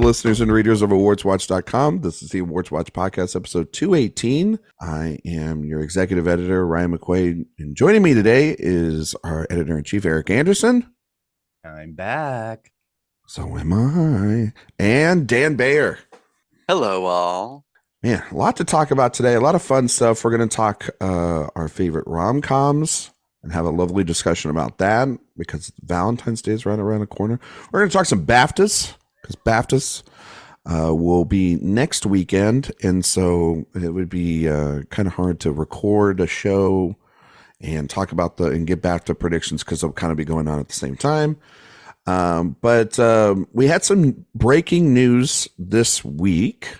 listeners and readers of AwardsWatch.com. This is the Awards Watch Podcast, episode 218. I am your executive editor, Ryan McQuade, and joining me today is our editor-in-chief, Erik Anderson. I'm back. So am I. And Dan Bayer. Hello, all. Man, a lot to talk about today. A lot of fun stuff. We're going to talk our favorite rom-coms and have a lovely discussion about that because Valentine's Day is right around the corner. We're going to talk some BAFTAs because BAFTAs will be next weekend. And so it would be kind of hard to record a show and talk about and get BAFTA predictions because they'll kind of be going on at the same time. But we had some breaking news this week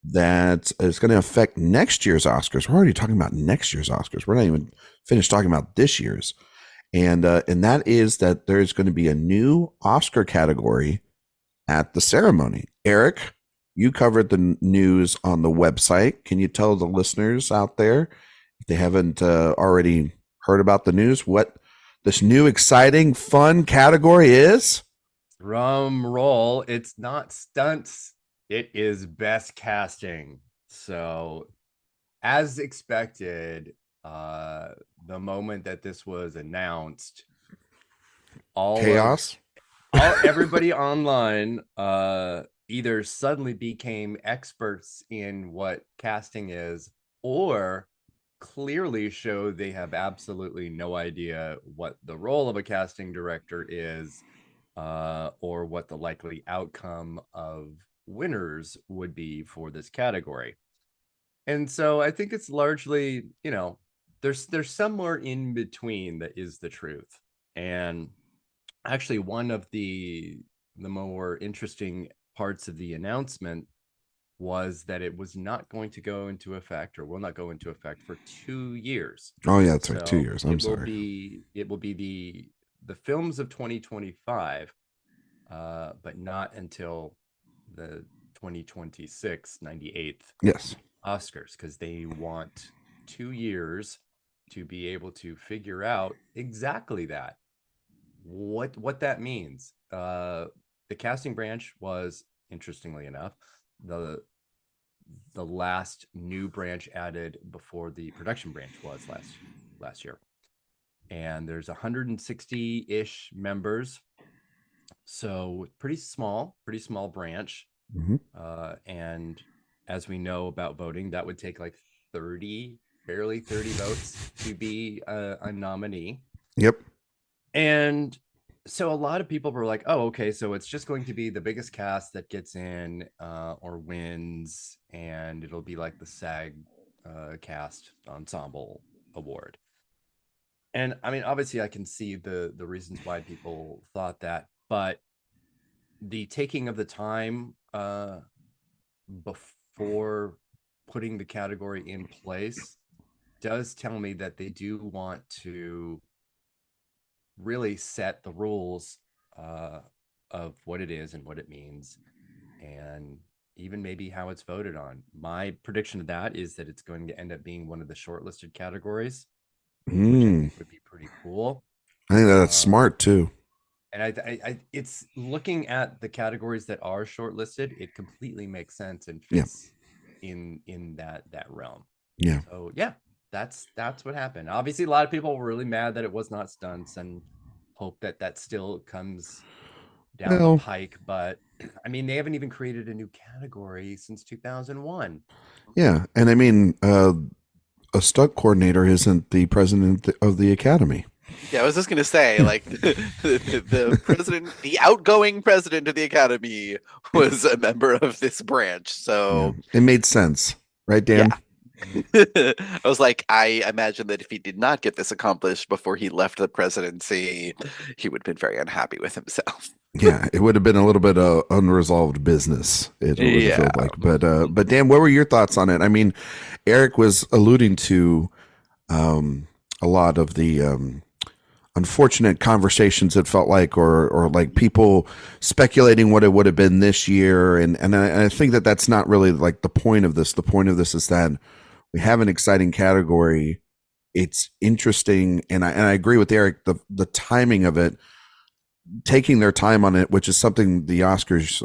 that is going to affect next year's Oscars. We're already talking about next year's Oscars. We're not even finished talking about this year's. And that is that there's going to be a new Oscar category at the ceremony. Erik, you covered the news on the website. Can you tell the listeners out there, if they haven't already heard about the news, what this new exciting fun category is? Drum roll. It's not stunts. It is best casting. So as expected, the moment that this was announced, everybody online either suddenly became experts in what casting is or clearly show they have absolutely no idea what the role of a casting director is or what the likely outcome of winners would be for this category. And so I think it's largely, there's somewhere in between that is the truth. And actually one of the more interesting parts of the announcement was that it was not going to go into effect or will not go into effect for 2 years. Oh yeah, it's like 2 years. I'm sorry. It will be the films of 2025, but not until the 2026 98th yes Oscars, because they want 2 years to be able to figure out exactly that, what that means. The casting branch was, interestingly enough, the last new branch added before the production branch was last year, and there's 160-ish members, so pretty small branch. Mm-hmm. And as we know about voting, that would take like barely 30 votes to be a nominee. Yep. And so a lot of people were like, oh, okay, so it's just going to be the biggest cast that gets in or wins, and it'll be like the SAG cast ensemble award. And I mean, obviously I can see the reasons why people thought that, but the taking of the time before putting the category in place does tell me that they do want to really set the rules of what it is and what it means, and even maybe how it's voted on. My prediction of that is that it's going to end up being one of the shortlisted categories, which I think would be pretty cool. I think that's smart too. And I it's looking at the categories that are shortlisted, it completely makes sense and fits in that realm. Yeah. So yeah, that's what happened. Obviously, a lot of people were really mad that it was not stunts and hope that still comes down the pike. But I mean, they haven't even created a new category since 2001. Yeah, and I mean, a stunt coordinator isn't the president of the Academy. Yeah, I was just going to say, like, the president, the outgoing president of the Academy was a member of this branch. So it made sense, right, Dan? Yeah. I was like, I imagine that if he did not get this accomplished before he left the presidency, he would have been very unhappy with himself. Yeah, it would have been a little bit of unresolved business. It would have felt like, but Dan, what were your thoughts on it? I mean, Erik was alluding to a lot of the unfortunate conversations, it felt like, or like people speculating what it would have been this year, and I think that that's not really like the point of this. The point of this is that we have an exciting category. It's interesting, and I agree with Erik. The timing of it, taking their time on it, which is something the Oscars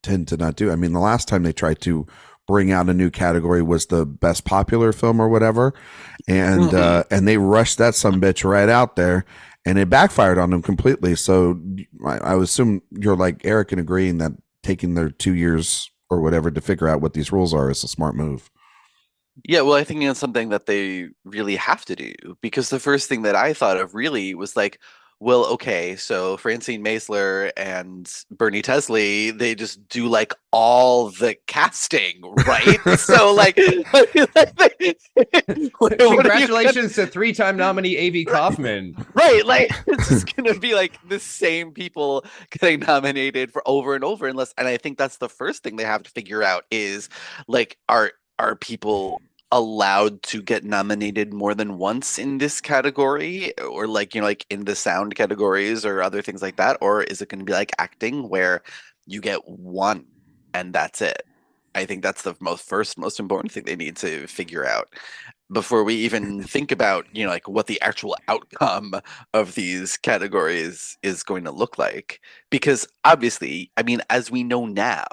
tend to not do. I mean, the last time they tried to bring out a new category was the best popular film or whatever, and and they rushed that sumbitch right out there, and it backfired on them completely. So I assume you're like Erik in agreeing that taking their 2 years or whatever to figure out what these rules are is a smart move. Yeah, well, I think it's something that they really have to do because the first thing that I thought of really was like, well, okay, so Francine Maisler and Bernie Tesley, they just do like all the casting, right? So like, Congratulations to three-time nominee A.V. Kaufman. Right, like it's just gonna be like the same people getting nominated for over and over, and I think that's the first thing they have to figure out is like, are people allowed to get nominated more than once in this category, or like like in the sound categories or other things like that, or is it going to be like acting where you get one and that's it? I think that's the most important thing they need to figure out before we even think about like what the actual outcome of these categories is going to look like, because obviously, I mean, as we know now,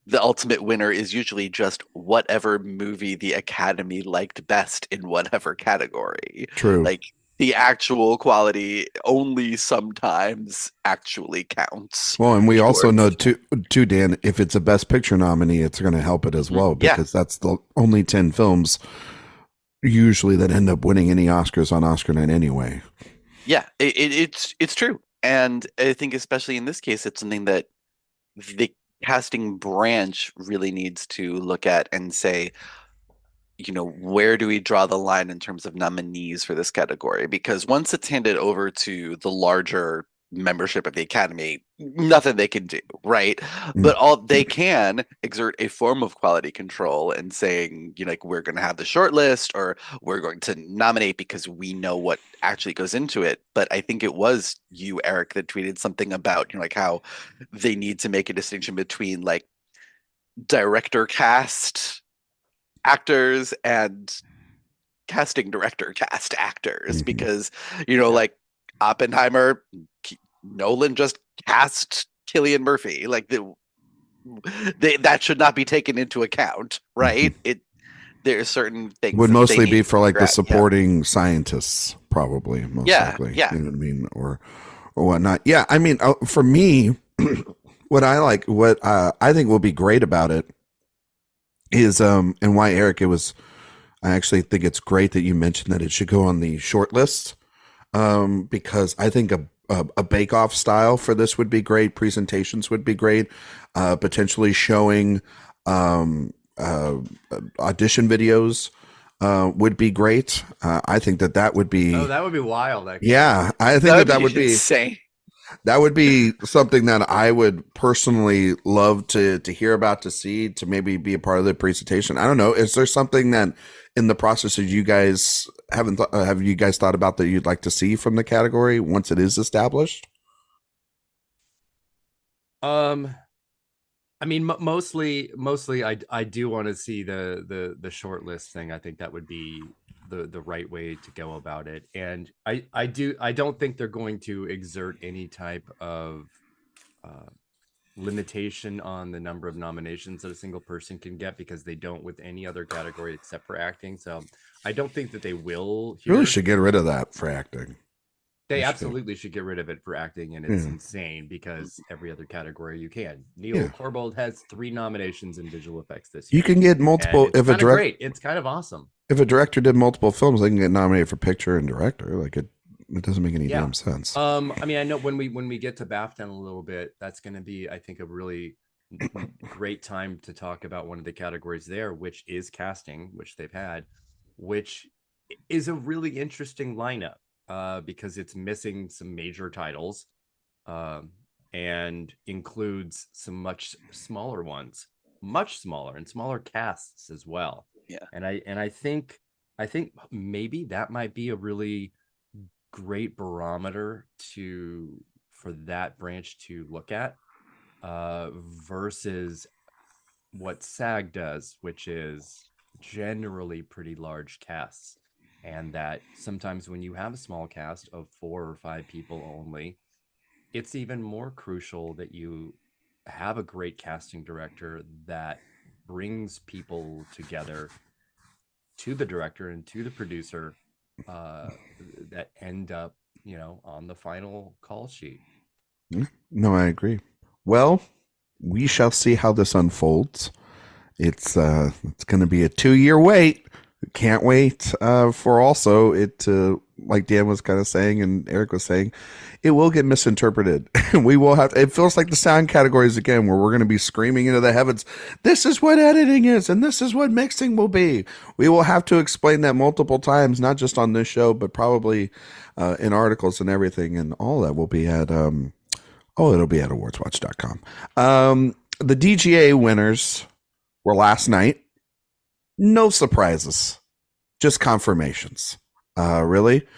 the ultimate winner is usually just whatever movie the Academy liked best in whatever category. True. Like the actual quality only sometimes actually counts. Well, and we also know too, Dan, if it's a Best Picture nominee, it's going to help it as well, because that's the only 10 films usually that end up winning any Oscars on Oscar night anyway. Yeah, it's true, and I think especially in this case, it's something that the casting branch really needs to look at and say, where do we draw the line in terms of nominees for this category? Because once it's handed over to the larger membership of the Academy, nothing they can do, right? But all they can exert a form of quality control and saying, like, we're going to have the short list, or we're going to nominate because we know what actually goes into it. But I think it was you, Erik, that tweeted something about, like how they need to make a distinction between like director cast actors and casting director cast actors, because like Oppenheimer, Nolan just cast Cillian Murphy, like that should not be taken into account, right? There are certain things would that mostly be for like the supporting yeah. scientists, probably most likely. Yeah. You know what I mean, or whatnot. Yeah, I mean, for me, what I think will be great about it is and why, Erik, I actually think it's great that you mentioned that it should go on the short list, because I think a bake-off style for this would be great. Presentations would be great. Potentially showing audition videos would be great. I think that would be. Oh, that would be wild. Actually. Yeah, I think that would be insane. That would be something that I would personally love to hear about, to see, to maybe be a part of the presentation. I don't know. Is there something that in the process that you guys have you guys thought about that you'd like to see from the category once it is established? I mean, mostly, I do want to see the short list thing. I think that would be the right way to go about it. And I don't think they're going to exert any type of limitation on the number of nominations that a single person can get, because they don't with any other category except for acting. So I don't think that they will. Really should get rid of that for acting. They absolutely should get rid of it for acting, and it's insane because every other category you can. Neil Corbold has 3 nominations in visual effects this year. You can get multiple. If a director, it's kind of awesome. If a director did multiple films, they can get nominated for picture and director. Like it doesn't make any damn sense. I mean, I know when we get to BAFTA in a little bit, that's going to be, I think, a really great time to talk about one of the categories there, which is casting, which they've had, which is a really interesting lineup. Because it's missing some major titles, and includes some much smaller ones, much smaller, and smaller casts as well. Yeah, and I think maybe that might be a really great barometer for that branch to look at, versus what SAG does, which is generally pretty large casts. And that sometimes when you have a small cast of 4 or 5 people only, it's even more crucial that you have a great casting director that brings people together to the director and to the producer that end up, on the final call sheet. No, I agree. Well, we shall see how this unfolds. It's going to be a 2-year wait. Can't wait for also it to, like Dan was kind of saying and Erik was saying, it will get misinterpreted. We will have, it feels like the sound categories again, where we're going to be screaming into the heavens, this is what editing is and this is what mixing will be. We will have to explain that multiple times, not just on this show, but probably in articles and everything. And all that will be at, it'll be at AwardsWatch.com. The DGA winners were last night. No surprises, just confirmations. Really,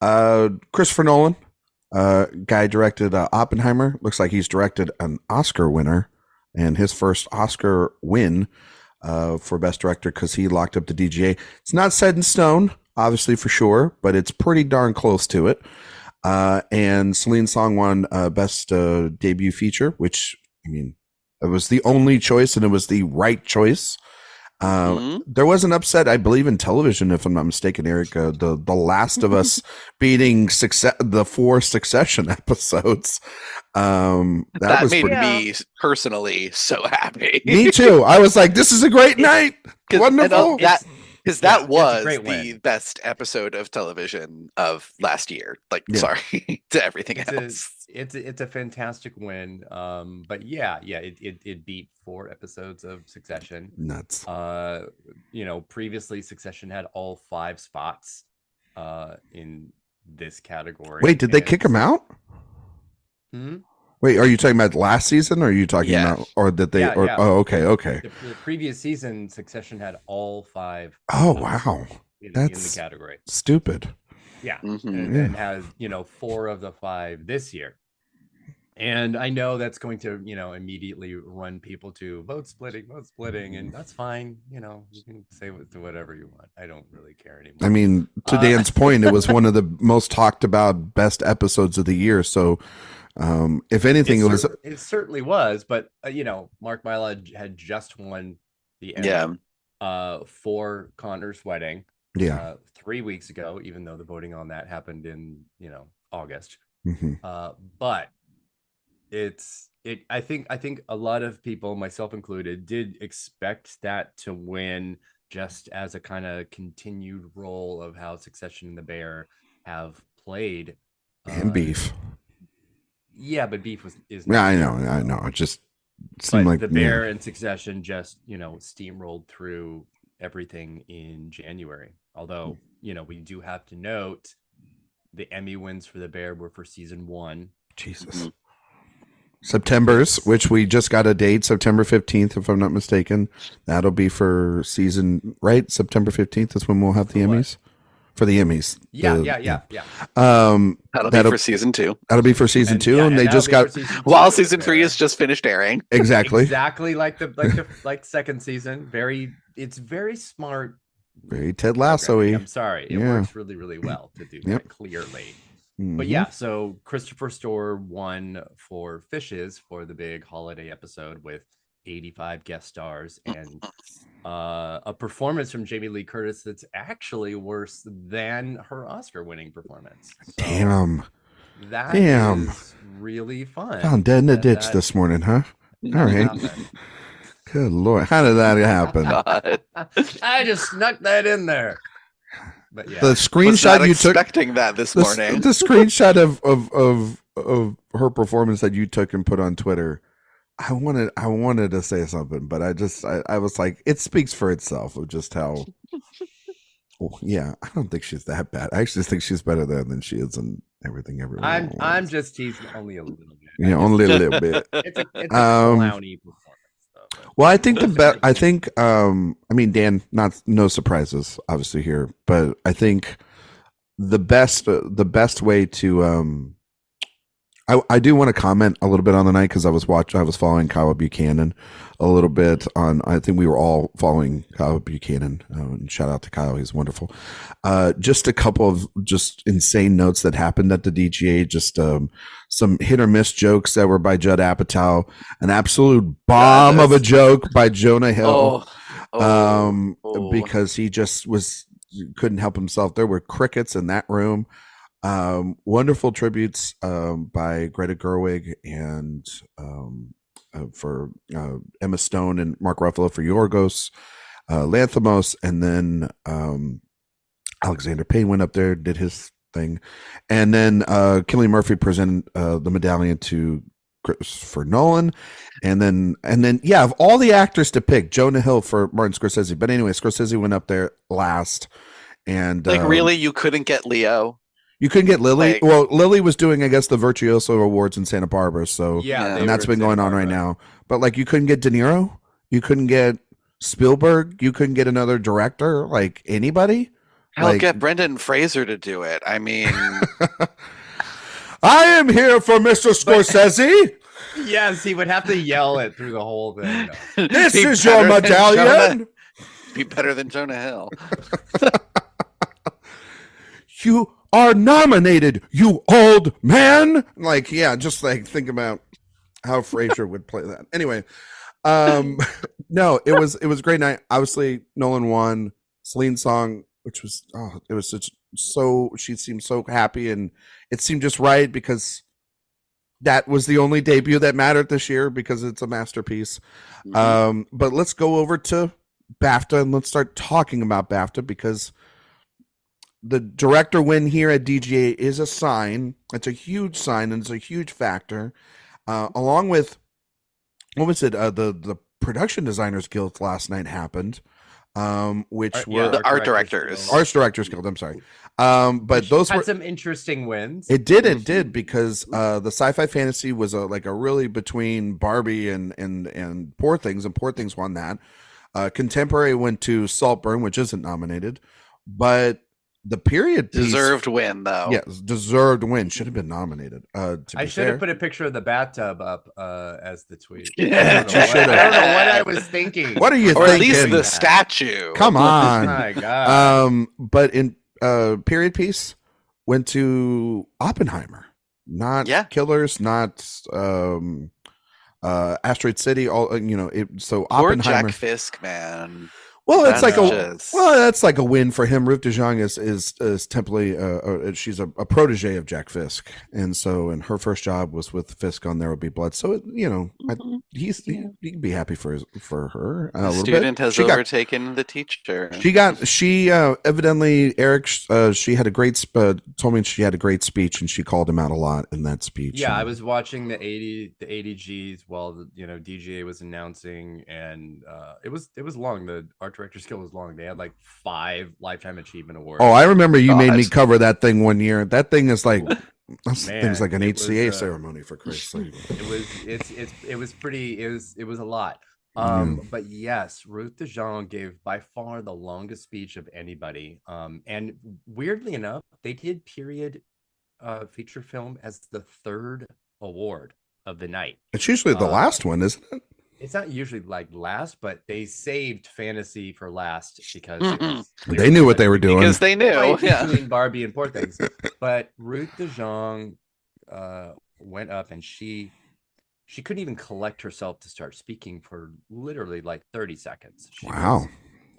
Christopher Nolan, guy directed Oppenheimer. Looks like he's directed an Oscar winner and his first Oscar win for Best Director because he locked up the DGA. It's not set in stone, obviously for sure, but it's pretty darn close to it. And Celine Song won Best Debut Feature, which, I mean, it was the only choice and it was the right choice. There was an upset, I believe, in television, if I'm not mistaken, Erik. The Last of Us beating the 4 Succession episodes. That made me personally so happy. Me too. I was like, this is a great night. Wonderful. Because that was the best episode of television of last year. Sorry to everything else. It's a fantastic win. But it beat 4 episodes of Succession. Nuts. Previously Succession had all 5 spots in this category. Wait, did they kick him out? Wait, are you talking about last season, or are you talking about, or did they? Oh, okay. The previous season, Succession had all 5. Oh, wow, that's in the category. Stupid. Yeah, and has 4 of the 5 this year. And I know that's going to immediately run people to vote splitting, and that's fine. You can say whatever you want. I don't really care anymore. I mean, to Dan's point, it was one of the most talked about best episodes of the year. So. If anything, it certainly was, but Mark Mylod had just won the Emmy for Connor's Wedding 3 weeks ago, even though the voting on that happened in August. But I think a lot of people, myself included, did expect that to win, just as a kind of continued role of how Succession and The Bear have played. And Beef. Yeah, but Beef is. Yeah, I know. It just seemed like The Bear and Succession just steamrolled through everything in January. Although we do have to note the Emmy wins for The Bear were for season 1. Jesus. September's, which we just got a date, September 15th, if I'm not mistaken. That'll be for season, right? September 15th is when we'll have the Emmys. For the Emmys. Yeah. That'll be for season 2. That'll be for season 2, and they just got while season 3 is just finished airing. Exactly like second season. It's very smart. Very Ted Lasso-y. I'm sorry, it works really, really well to do that clearly. But so Christopher Storer won for Fishes for the big holiday episode with 85 guest stars and a performance from Jamie Lee Curtis that's actually worse than her Oscar-winning performance. So Damn. That is really fun. Found dead in a ditch this morning, huh? All right. Good Lord. How did that happen? I just snuck that in there. But the screenshot you took, expecting that this morning. The screenshot of her performance that you took and put on Twitter. I wanted to say something, but I was like, it speaks for itself of just how. I don't think she's that bad. I actually think she's better than she is in everything everywhere. I'm just teasing only a little bit. Yeah, only a little bit. It's a clowny performance. Well, I think I mean, Dan, no surprises obviously here, but I think the best way to I do want to comment a little bit on the night because I was following Kyle Buchanan a little bit on. I think we were all following Kyle Buchanan. And shout out to Kyle, he's wonderful. Just a couple of just insane notes that happened at the DGA. Just some hit or miss jokes that were by Judd Apatow. An absolute bomb of a joke by Jonah Hill. Because he just couldn't help himself. There were crickets in that room. Wonderful tributes by Greta Gerwig and for Emma Stone and Mark Ruffalo for Yorgos Lanthimos, and then Alexander Payne went up there, did his thing, and then Cillian Murphy presented the medallion to Christopher Nolan, and then yeah, of all the actors to pick, Jonah Hill for Martin Scorsese. But anyway, Scorsese went up there last, and really, you couldn't get Leo. You couldn't get Lily. Well, Lily was doing, I guess, the Virtuoso Awards in Santa Barbara. So yeah, and that's been going on right now. But like, you couldn't get De Niro. You couldn't get Spielberg. You couldn't get another director. Like anybody. Hell, get Brendan Fraser to do it. I mean, I am here for Mr. Scorsese. Yes, he would have to yell it through the whole thing. This is your medallion. Be better than Jonah Hill. You are nominated, you old man. Like, yeah, just like think about how Fraser would play that. Anyway, no, it was a great night. Obviously, Nolan won. Celine's song, which was it was she seemed so happy, and it seemed just right because that was the only debut that mattered this year because it's a masterpiece. Mm-hmm. But let's go over to BAFTA and let's start talking about BAFTA because the director win here at DGA is a sign. It's a huge sign, and it's a huge factor. Along with, what was it? The Production Designers Guild last night happened, which were the Art Directors Guild. I'm sorry, but those had some interesting wins. It did because the sci-fi fantasy was a really between Barbie and Poor Things, and Poor Things won that. Contemporary went to Saltburn, which isn't nominated, but the period piece, deserved win though. Yes, deserved win. Should have been nominated. I should have put a picture of the bathtub up as the tweet. Yeah, I don't know what I was thinking. What are you thinking? Or at least the statue. Come on. My God. But in period piece went to Oppenheimer, not Killers, not Asteroid City. All so Poor Oppenheimer. Jack Fisk, man. Well, that's like a win for him. Ruth DeJong is temporarily she's a protege of Jack Fisk, and her first job was with Fisk on There Will Be Blood. So he can be happy for her. The student has overtaken the teacher. She evidently Erik. She had a great told me she had a great speech, and she called him out a lot in that speech. Yeah, I was watching the ADGs while the DGA was announcing, and it was long. The Art Directors Guild was long. They had like 5 Lifetime Achievement Awards. Oh, I remember you made me cover that thing one year. That thing is like things like an HCA ceremony, for Christ's sake. It was a lot. But yes, Ruth DeJong gave by far the longest speech of anybody. And weirdly enough, they did period feature film as the 3rd award of the night. It's usually the last one, isn't it? It's not usually like last, but they saved fantasy for last because they knew what they were doing. Because they knew, between Barbie and Poor Things. But Ruth DeJong went up, and she couldn't even collect herself to start speaking for literally like 30 seconds. She was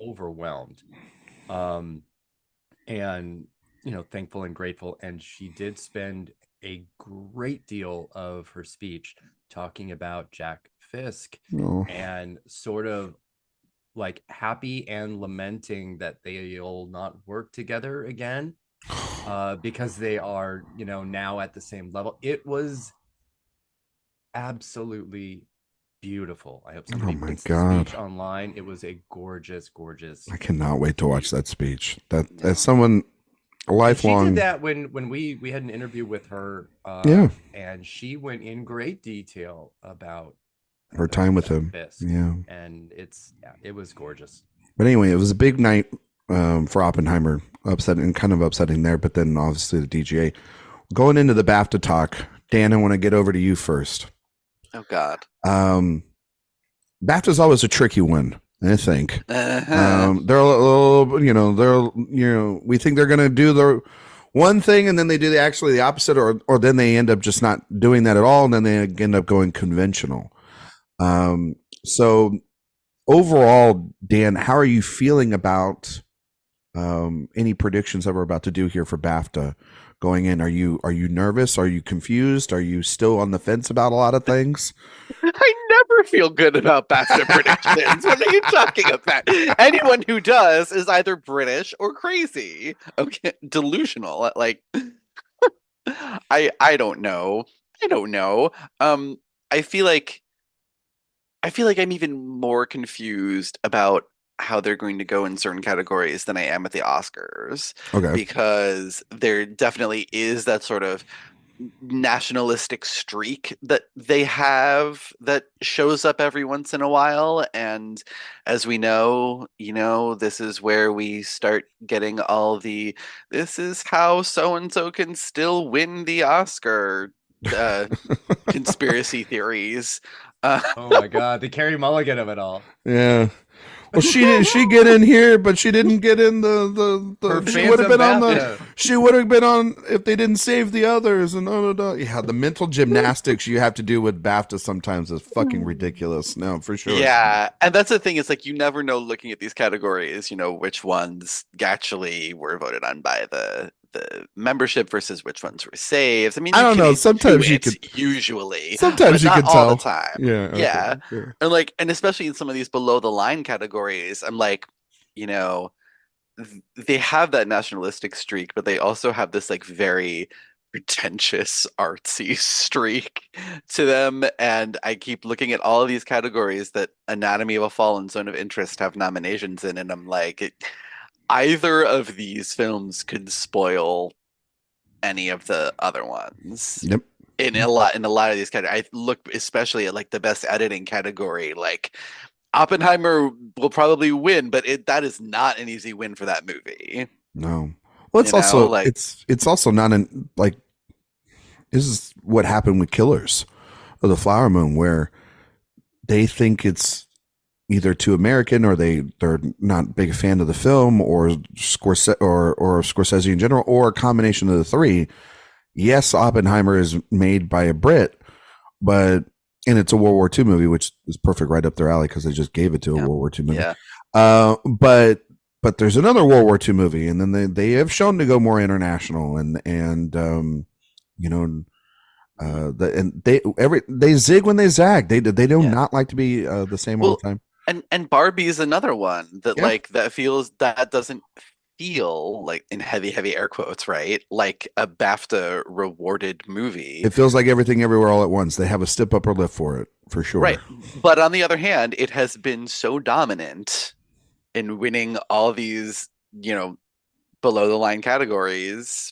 overwhelmed, and thankful and grateful. And she did spend a great deal of her speech talking about Jack Fisk and sort of like happy and lamenting that they'll not work together again because they are now at the same level. It was absolutely beautiful. I hope somebody puts the speech online. It was a gorgeous I cannot wait to watch that speech. That as someone lifelong. She did that when we had an interview with her and she went in great detail about her time with him. Fisk. And it was gorgeous. But anyway, it was a big night for Oppenheimer, upsetting there, but then obviously the DGA. Going into the BAFTA talk, Dan, I want to get over to you first. Oh God. BAFTA's always a tricky one, I think. Uh-huh. They're a little, we think they're going to do the one thing, and then they do the opposite, or then they end up just not doing that at all, and then they end up going conventional. So overall, Dan, how are you feeling about any predictions that we're about to do here for BAFTA going in? Are you nervous? Are you confused? Are you still on the fence about a lot of things? I never feel good about BAFTA predictions. What are you talking about? Anyone who does is either British or crazy. Okay, delusional. Like, I don't know. I don't know. Um, I feel like I'm even more confused about how they're going to go in certain categories than I am at the Oscars, Okay. because there definitely is that sort of nationalistic streak that they have that shows up every once in a while. And as we know, this is where we start getting all the this is how so and so can still win the Oscar conspiracy theories. Oh my God, the Carrie Mulligan of it all. Yeah. Well, she get in here, but she didn't get in the Her she would have been on BAFTA. she would have been on if they didn't save the others, and yeah, the mental gymnastics you have to do with BAFTA sometimes is fucking ridiculous. No, for sure. Yeah, and that's the thing. It's like you never know looking at these categories, which ones actually were voted on by the membership versus which ones were saved. I mean, I don't know. Sometimes you could could usually, sometimes but you not could all tell. the time. Yeah. Okay, Yeah, sure. and especially in some of these below the line categories, I'm like, they have that nationalistic streak, but they also have this like very pretentious artsy streak to them. And I keep looking at all of these categories that Anatomy of a Fall and Zone of Interest have nominations in, and I'm like, either of these films could spoil any of the other ones. Yep. In a lot of these categories, I look especially at like the best editing category, like Oppenheimer will probably win, but that is not an easy win for that movie. No. Well, it's You know, also like- it's also not an like this is what happened with Killers of the Flower Moon, where they think it's either too American, or they're not big a fan of the film, or Scorsese or Scorsese in general, or a combination of the three. Yes, Oppenheimer is made by a Brit, and it's a World War II movie, which is perfect right up their alley because they just gave it to a World War II movie. Yeah. But there's another World War II movie, and then they have shown to go more international, and they zig when they zag. They do not like to be the same all the time. And Barbie is another one that Yeah. that doesn't feel like, in heavy air quotes, right, like a BAFTA rewarded movie. It feels like Everything Everywhere All at Once. They have a step upper lip for it, for sure. Right. But on the other hand, it has been so dominant in winning all these, below the line categories.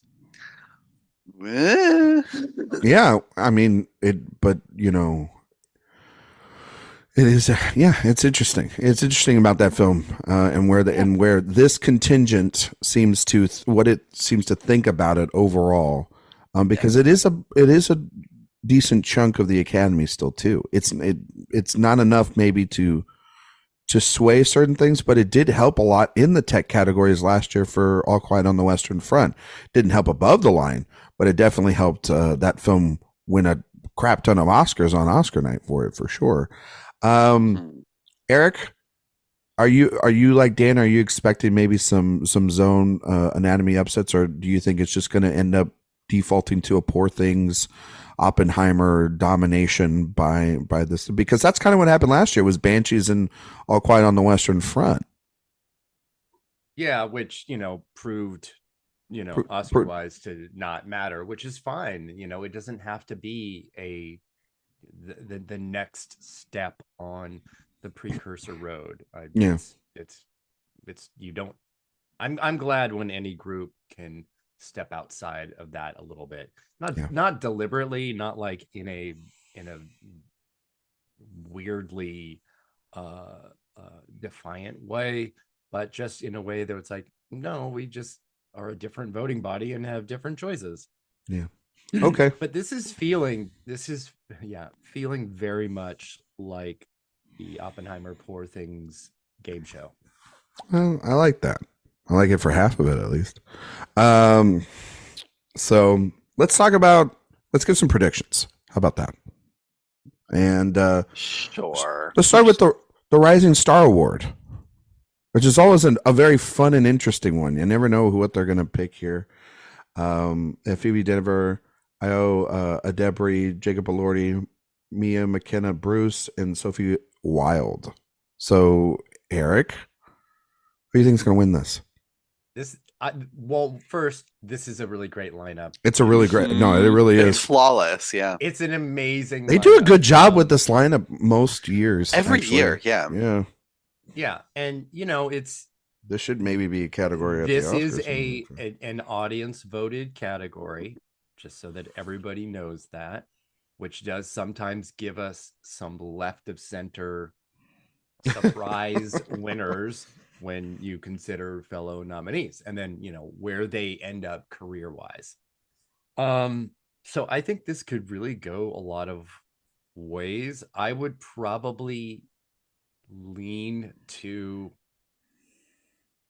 Yeah, I mean but it is. It's interesting. It's interesting about that film, and where this contingent seems to what it seems to think about it overall, because it is a decent chunk of the Academy still too. It's not enough maybe to sway certain things, but it did help a lot in the tech categories last year for All Quiet on the Western Front. Didn't help above the line, but it definitely helped that film win a crap ton of Oscars on Oscar night for it, for sure. Erik, are you like Dan? Are you expecting maybe some zone anatomy upsets, or do you think it's just going to end up defaulting to a Poor Things, Oppenheimer domination by this? Because that's kind of what happened last year, was Banshees and All Quiet on the Western Front. Yeah, which proved Oscar wise to not matter, which is fine. It doesn't have to be the next step on the precursor road. It's you don't. I'm glad when any group can step outside of that a little bit, not deliberately, not like in a weirdly defiant way, but just in a way that it's like, no, we just are a different voting body and have different choices. Yeah. Okay. But this is feeling very much like the Oppenheimer Poor Things game show. Well, I like that. I like it for half of it at least. So let's give some predictions. How about that? And Sure. let's start with the Rising Star Award, which is always a very fun and interesting one. You never know what they're going to pick here. Phoebe Denver, Io Adebri, Jacob Elordi, Mia McKenna, Bruce, and Sophie Wilde. So, Erik, who do you think is going to win this? First, this is a really great lineup. It's a really great. No, it really is. It's flawless. Yeah. It's an amazing. They do a good job with this lineup most years. Every year. Yeah. Yeah. Yeah, and this should maybe be a category. This is an audience voted category, just so that everybody knows that, which does sometimes give us some left of center surprise winners when you consider fellow nominees, and then where they end up career wise. So I think this could really go a lot of ways. I would probably lean to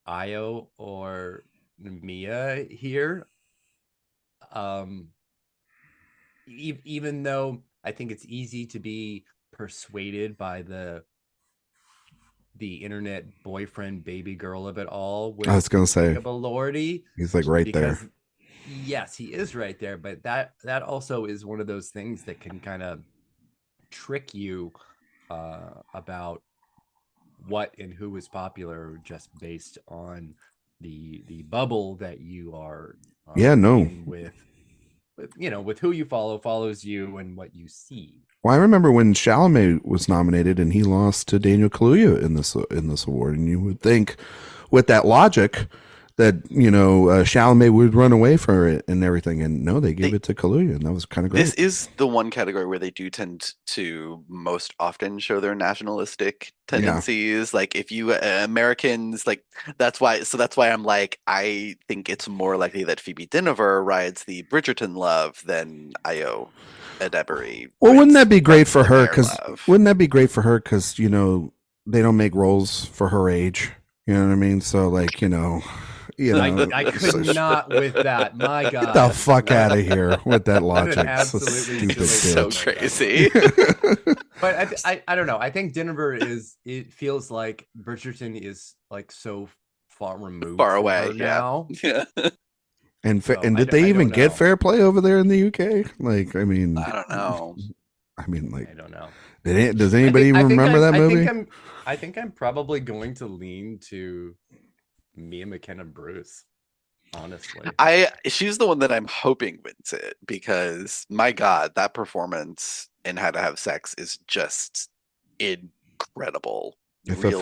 Io or Mia here. Even though I think it's easy to be persuaded by the internet boyfriend baby girl of it all. I was gonna say Elordi. He's like right there. Yes, he is right there, but that also is one of those things that can kind of trick you about what and who is popular just based on the bubble that you are with who you follows you and what you see. Well, I remember when Chalamet was nominated and he lost to Daniel Kaluuya in this award, and you would think with that logic that Chalamet would run away for it and everything, and no, they gave it to Kaluuya, and that was kind of great. This is the one category where they do tend to most often show their nationalistic tendencies. Like if you Americans, like that's why I'm like, I think it's more likely that Phoebe Dynevor rides the Bridgerton love than Io Adebri. Well, wouldn't that be great for her? Because they don't make roles for her age. You know what I mean? So like I could not with that. My God, get the fuck out of here with that logic. Absolutely so crazy. But I don't know. I think Denver it feels like Bridgerton is like so far removed, far away now. Yeah. And did they even get fair play over there in the UK? Like, I mean, I don't know. I mean, like, I don't know. Does anybody even remember that movie? I think I'm probably going to lean to Mia McKenna Bruce, honestly. She's the one that I'm hoping wins it, because my God, that performance in How to Have Sex is just incredible.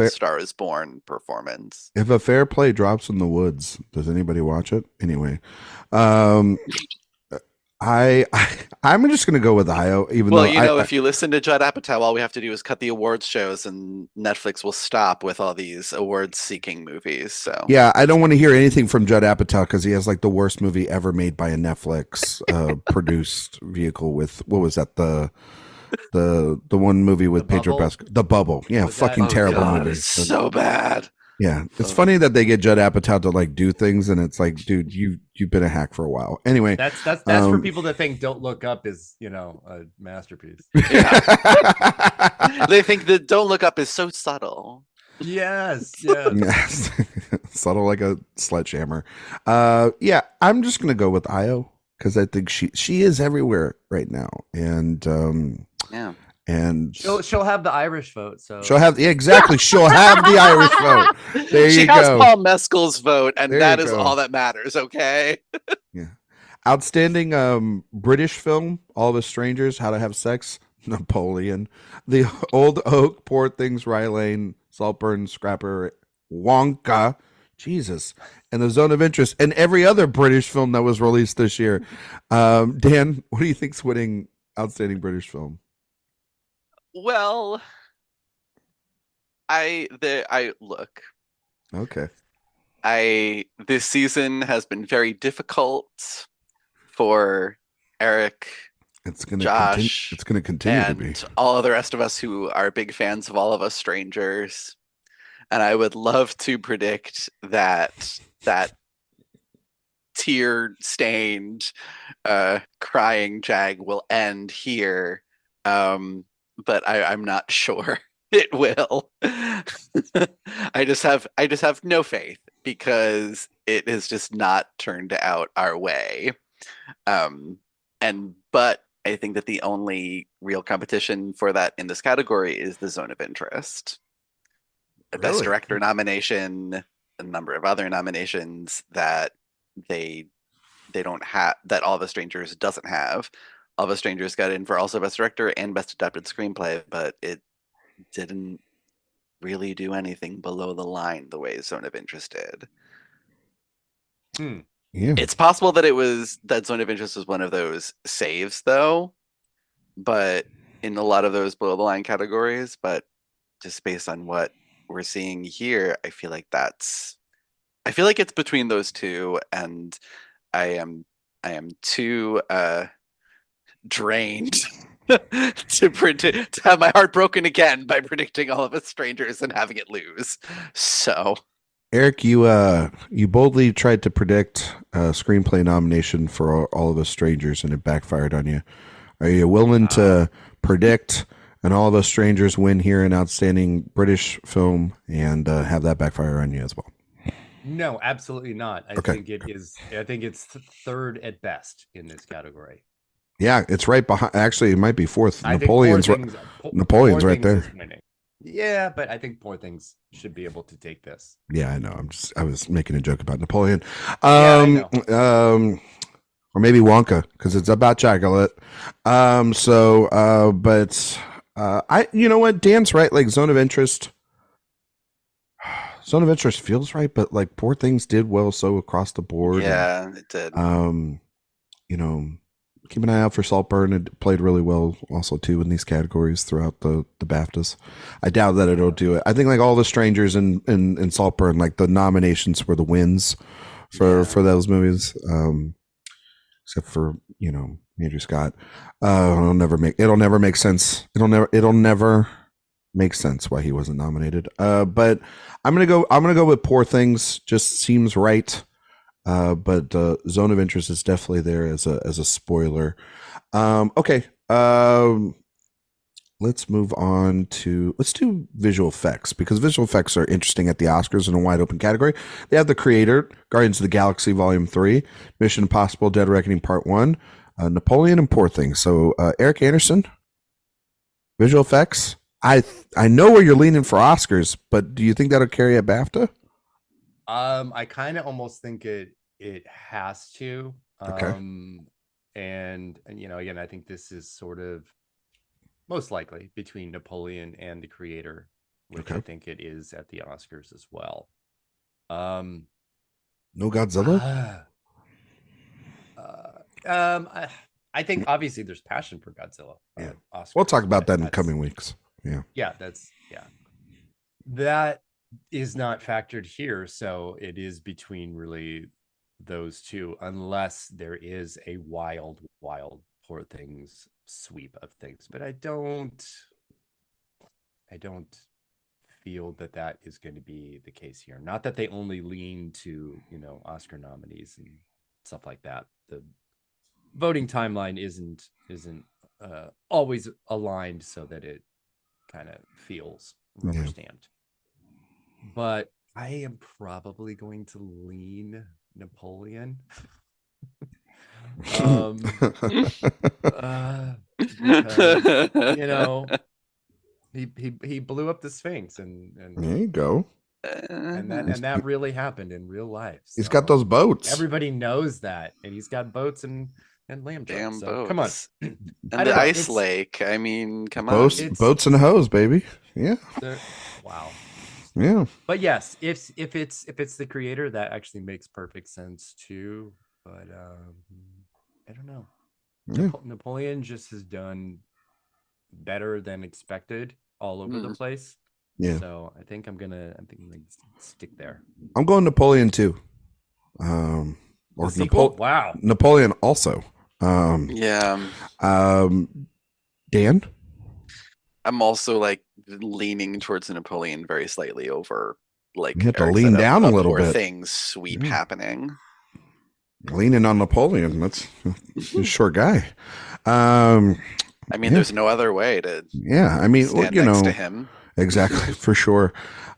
Star is Born performance. If a fair play drops in the woods, does anybody watch it? Anyway, I'm just gonna go with Io. If you listen to Judd Apatow, all we have to do is cut the awards shows, and Netflix will stop with all these awards-seeking movies. So yeah, I don't want to hear anything from Judd Apatow because he has like the worst movie ever made by a Netflix produced vehicle. With what was that the one movie with Pedro Pascal, The Bubble? Yeah, terrible movie. It's so bad. Yeah, it's funny that they get Judd Apatow to like do things, and it's like, dude, you've been a hack for a while. Anyway, that's for people that think Don't Look Up is a masterpiece. Yeah. They think that Don't Look Up is so subtle. Yes. Subtle like a sledgehammer. Yeah, I'm just gonna go with Io because I think she is everywhere right now, and yeah. And she'll have the Irish vote. So she'll have exactly. She'll have the Irish vote. There she you go. She has Paul Mescal's vote, and that is all that matters. Okay. Yeah. Outstanding British film: All of Us Strangers, How to Have Sex, Napoleon, The Old Oak, Poor Things, Rye Lane, Saltburn, Scrapper, Wonka, Jesus, and The Zone of Interest, and every other British film that was released this year. Dan, what do you think's winning Outstanding British Film? Well, I look. Okay. This season has been very difficult for Erik, It's gonna continue. Josh, It's gonna continue to be. and all of the rest of us who are big fans of All of Us Strangers. And I would love to predict that tear-stained, crying Jag will end here, but I'm not sure it will. I just have no faith because it has just not turned out our way. But I think that the only real competition for that in this category is the Zone of Interest. A Best Really? Director nomination, a number of other nominations that they don't have, that All of Us Strangers doesn't have. All of Us Strangers got in for also Best Director and Best Adapted Screenplay, but it didn't really do anything below the line the way Zone of Interest did. Yeah. It's possible that Zone of Interest was one of those saves though, but in a lot of those below the line categories, but just based on what we're seeing here, I feel like it's between those two, and I am too drained to have my heart broken again by predicting All of Us Strangers and having it lose. So, Erik, you boldly tried to predict a screenplay nomination for All of Us Strangers, and it backfired on you. Are you willing to predict an All of Us Strangers win here, an outstanding British film, and have that backfire on you as well? No, absolutely not. I Okay. think it's third at best in this category. Yeah, it's right behind. Actually, it might be fourth. I think Napoleon's Poor right Things there. is winning. Yeah, but I think Poor Things should be able to take this. Yeah, I know. I was making a joke about Napoleon. Yeah, I know. Or maybe Wonka, because it's about chocolate. You know what? Dan's right. Like Zone of Interest feels right, but like Poor Things did well so across the board. yeah, it did. You know, keep an eye out for Saltburn. It played really well also too in these categories throughout the BAFTAs. I doubt that it'll do it. I think like All the Strangers and Saltburn, like the nominations were the wins for those movies. Except for, Andrew Scott. It'll never make sense. It'll never make sense why he wasn't nominated. But I'm gonna go with Poor Things. Just seems right. But Zone of Interest is definitely there as a spoiler. Okay. Let's do visual effects, because visual effects are interesting at the Oscars in a wide open category. They have The Creator, Guardians of the Galaxy Volume 3, Mission Impossible Dead Reckoning Part 1, Napoleon, and Poor Things. So Erik Anderson, visual effects. I know where you're leaning for Oscars, but do you think that'll carry at BAFTA? I kind of almost think it has to. Okay. And again, I think this is sort of most likely between Napoleon and The Creator, which Okay. I think it is at the Oscars as well. No Godzilla? I think obviously there's passion for Godzilla. Yeah. Oscars, We'll talk about but that in coming weeks. Yeah. Yeah, that is not factored here, so it is between really those two, unless there is a wild Poor Things sweep of things. But I don't feel that is going to be the case here. Not that they only lean to Oscar nominees and stuff like that. The voting timeline isn't always aligned so that it kind of feels rubber stamped. But I am probably going to lean Napoleon. Because, he blew up the Sphinx, and there you go. And that really happened in real life. So he's got those boats. Everybody knows that, and he's got boats and lamb chops. So come on, and the ice lake. I mean, come on, boats and hose, baby. Yeah. Wow. Yeah. But yes, if it's The Creator, that actually makes perfect sense too. But I don't know. Yeah. Napoleon just has done better than expected all over the place. Yeah. So I think I'm gonna stick there. I'm going Napoleon too. Or Wow. Napoleon also. Yeah. Dan? I'm also like leaning towards Napoleon very slightly over, like You have to Eric lean said, down a little Poor bit. Things sweep Yeah. happening. Leaning on Napoleon. That's a short guy. Um, I mean, yeah. there's no other way to Yeah, I mean, stand you next know, to him. exactly, for sure.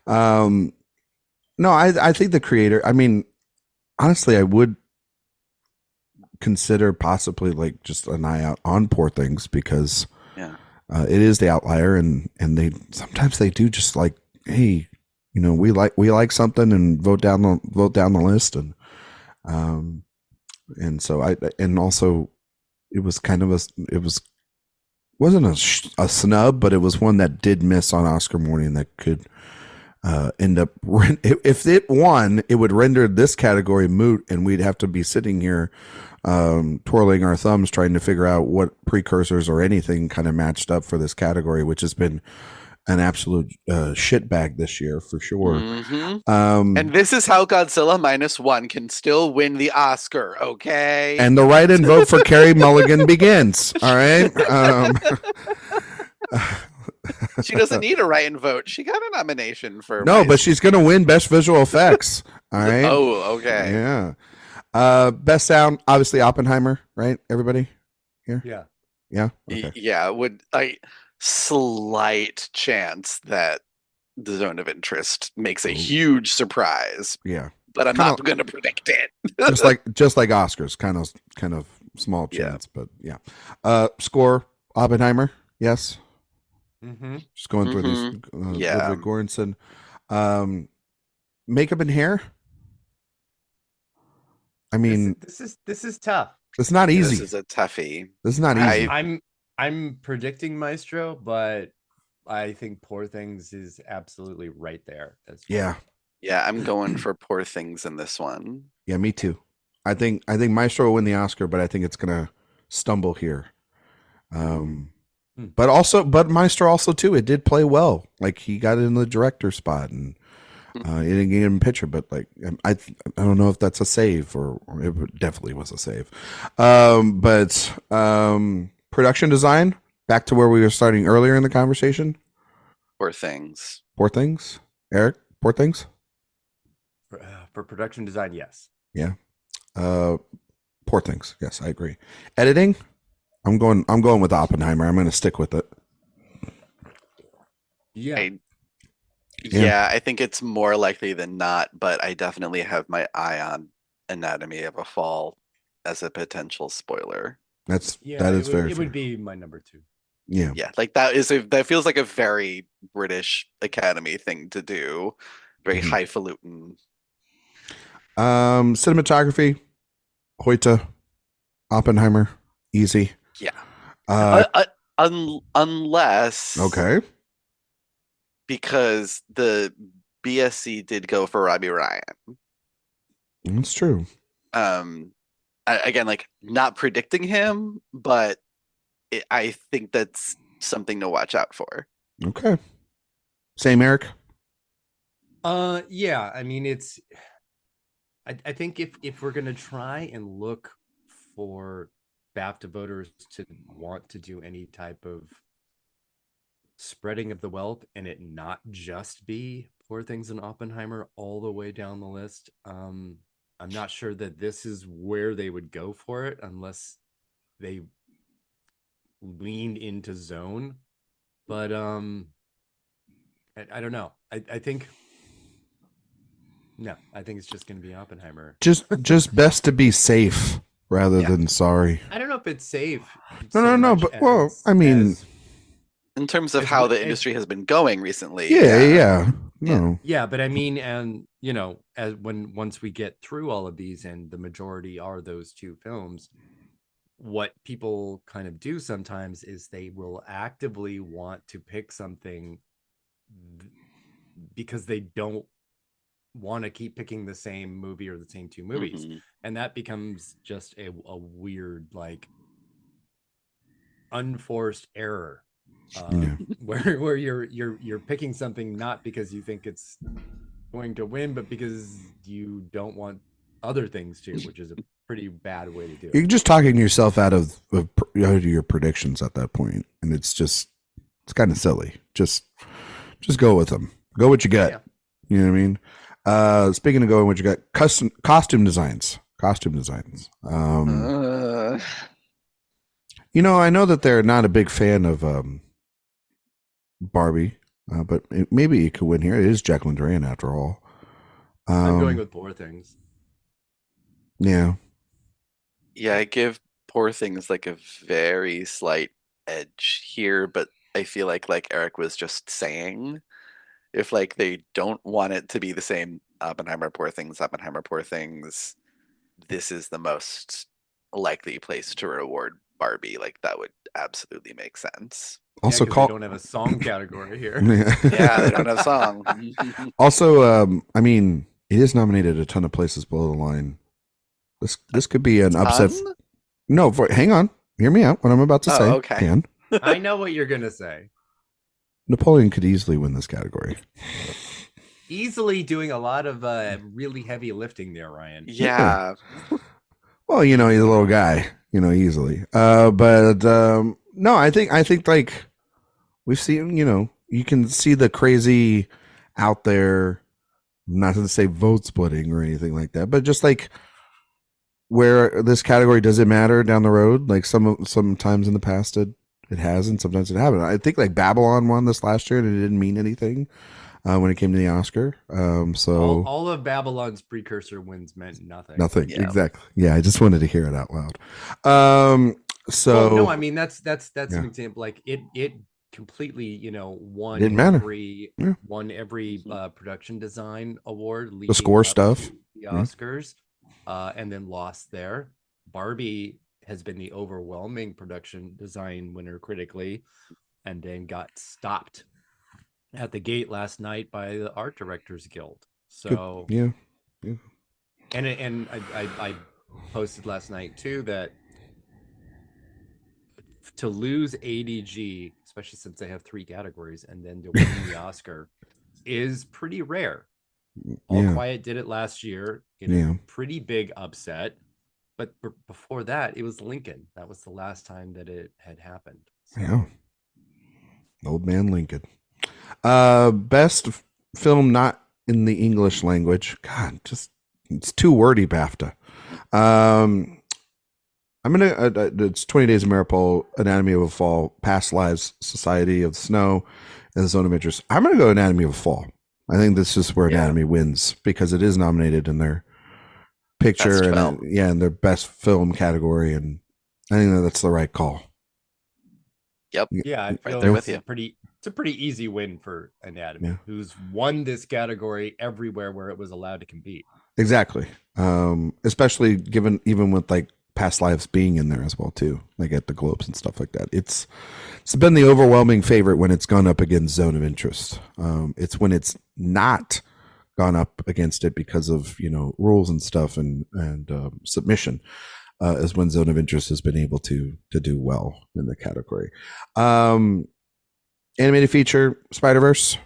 No, I think the creator, I mean, honestly, I would consider possibly like just an eye out on Poor Things because Yeah. it is the outlier, and they sometimes they do just like, hey, you know, we like something and vote down the list, and so and also it was kind of wasn't a snub, but it was one that did miss on Oscar morning that could end up if it won, it would render this category moot, and we'd have to be sitting here twirling our thumbs trying to figure out what precursors or anything kind of matched up for this category, which has been an absolute shit bag this year for sure. And this is how Godzilla -1 can still win the Oscar, okay? And the write-in vote for Carrie Mulligan begins. All right. She doesn't need a write-in vote. She got a nomination for but she's going to win Best Visual Effects. All right. Oh, okay. Yeah. Best Sound, obviously Oppenheimer, right? Everybody here? Yeah. Yeah. Okay. Yeah, would slight chance that the Zone of Interest makes a huge surprise. Yeah. But I'm not going to predict it. just like Oscars, kind of small chance, but yeah. Score, Oppenheimer, yes. Mm-hmm. Just going through these. Yeah. Ludwig Göransson. Makeup and hair. I mean, this is tough. It's not easy. This is a toughie. This is not easy. I'm predicting Maestro, but I think Poor Things is absolutely right there as well. Yeah. Yeah, I'm going for Poor Things in this one. Yeah, me too. I think Maestro will win the Oscar, but I think it's gonna stumble here. But Maestro also too. It did play well. Like he got in the director spot, and it didn't get him a picture. But like I don't know if that's a save or it definitely was a save. But production design, back to where we were starting earlier in the conversation. Poor Things. Poor Things. Erik, Poor Things. For production design, yes. Yeah. Poor Things. Yes, I agree. Editing, I'm going with Oppenheimer. I'm going to stick with it. Yeah. I think it's more likely than not, but I definitely have my eye on Anatomy of a Fall as a potential spoiler. That is very fair. It would be my number 2. Yeah. Yeah, like that feels like a very British Academy thing to do. Very highfalutin. Cinematography, Hoyte, Oppenheimer, easy. Yeah. Unless because the BSC did go for Robbie Ryan. That's true. Again, like not predicting him, but I think that's something to watch out for. Okay. Same, Erik. Yeah. I mean, I think if we're gonna try and look for BAFTA voters to want to do any type of spreading of the wealth and it not just be Poor Things and Oppenheimer all the way down the list, I'm not sure that this is where they would go for it unless they leaned into Zone. But I don't know. I think no, I think it's just going to be Oppenheimer. Just best to be safe rather than sorry. I don't know if it's safe. No, but well, I mean, in terms of how the industry has been going recently. Yeah, but I mean, and you know, once we get through all of these and the majority are those 2 films, what people kind of do sometimes is they will actively want to pick something because they don't want to keep picking the same movie or the same 2 movies. And that becomes just a weird, like, unforced error where you're picking something not because you think it's going to win, but because you don't want other things to, which is a pretty bad way to do You're it. just talking yourself out of your predictions at that point, and it's kind of silly. Just go with them. Go what you got. Yeah. You know what I mean? Speaking of going what you got, costume designs. I know that they're not a big fan of Barbie, but maybe it could win here. It is Jacqueline Duran after all. I'm going with Poor Things. Yeah. Yeah, I give Poor Things like a very slight edge here, but I feel like Erik was just saying, if like they don't want it to be the same Oppenheimer, Poor Things, this is the most likely place to reward Barbie. Like that would absolutely make sense. Also, we don't have a song category here. Yeah, they don't have a song. Also, I mean, it is nominated a ton of places below the line. This could be an upset. No, hang on. Hear me out. What I'm about to say. Okay. Dan. I know what you're gonna say. Napoleon could easily win this category. Easily doing a lot of really heavy lifting there, Ryan. Yeah. Well, he's a little guy, easily. No, I think like we've seen, you can see the crazy out there, not to say vote splitting or anything like that, but just like where this category doesn't matter down the road. Like sometimes in the past it has, and sometimes it haven't. I think like Babylon won this last year and it didn't mean anything when it came to the Oscar. So all of Babylon's precursor wins meant nothing. Nothing. Yeah. Exactly. Yeah. I just wanted to hear it out loud. No, I mean that's an example. Like it completely, won Didn't matter. every production design award, the score stuff, the Oscars, and then lost there. Barbie has been the overwhelming production design winner critically, and then got stopped at the gate last night by the Art Directors Guild. So yeah. And I posted last night too that to lose ADG, especially since they have 3 categories, and then to win the Oscar is pretty rare. All Quiet did it last year in a pretty big upset, but before that it was Lincoln. That was the last time that it had happened. So. Yeah, old man Lincoln. Best film not in the English language. God, it's too wordy. BAFTA. I'm gonna. It's 20 Days of Mariupol, Anatomy of a Fall, Past Lives, Society of the Snow, and The Zone of Interest. I'm gonna go Anatomy of a Fall. I think this is where Anatomy wins because it is nominated in their picture in their best film category, and I think that's the right call. Yep. Yeah, I feel right there with you. It's a pretty easy win for Anatomy, who's won this category everywhere where it was allowed to compete. Exactly. Especially given even with like Past Lives being in there as well too, like at the Globes and stuff like that. It's been the overwhelming favorite when it's gone up against Zone of Interest. It's when it's not gone up against it because of rules and stuff and submission is when Zone of Interest has been able to do well in the category. Animated feature, Spider-Verse.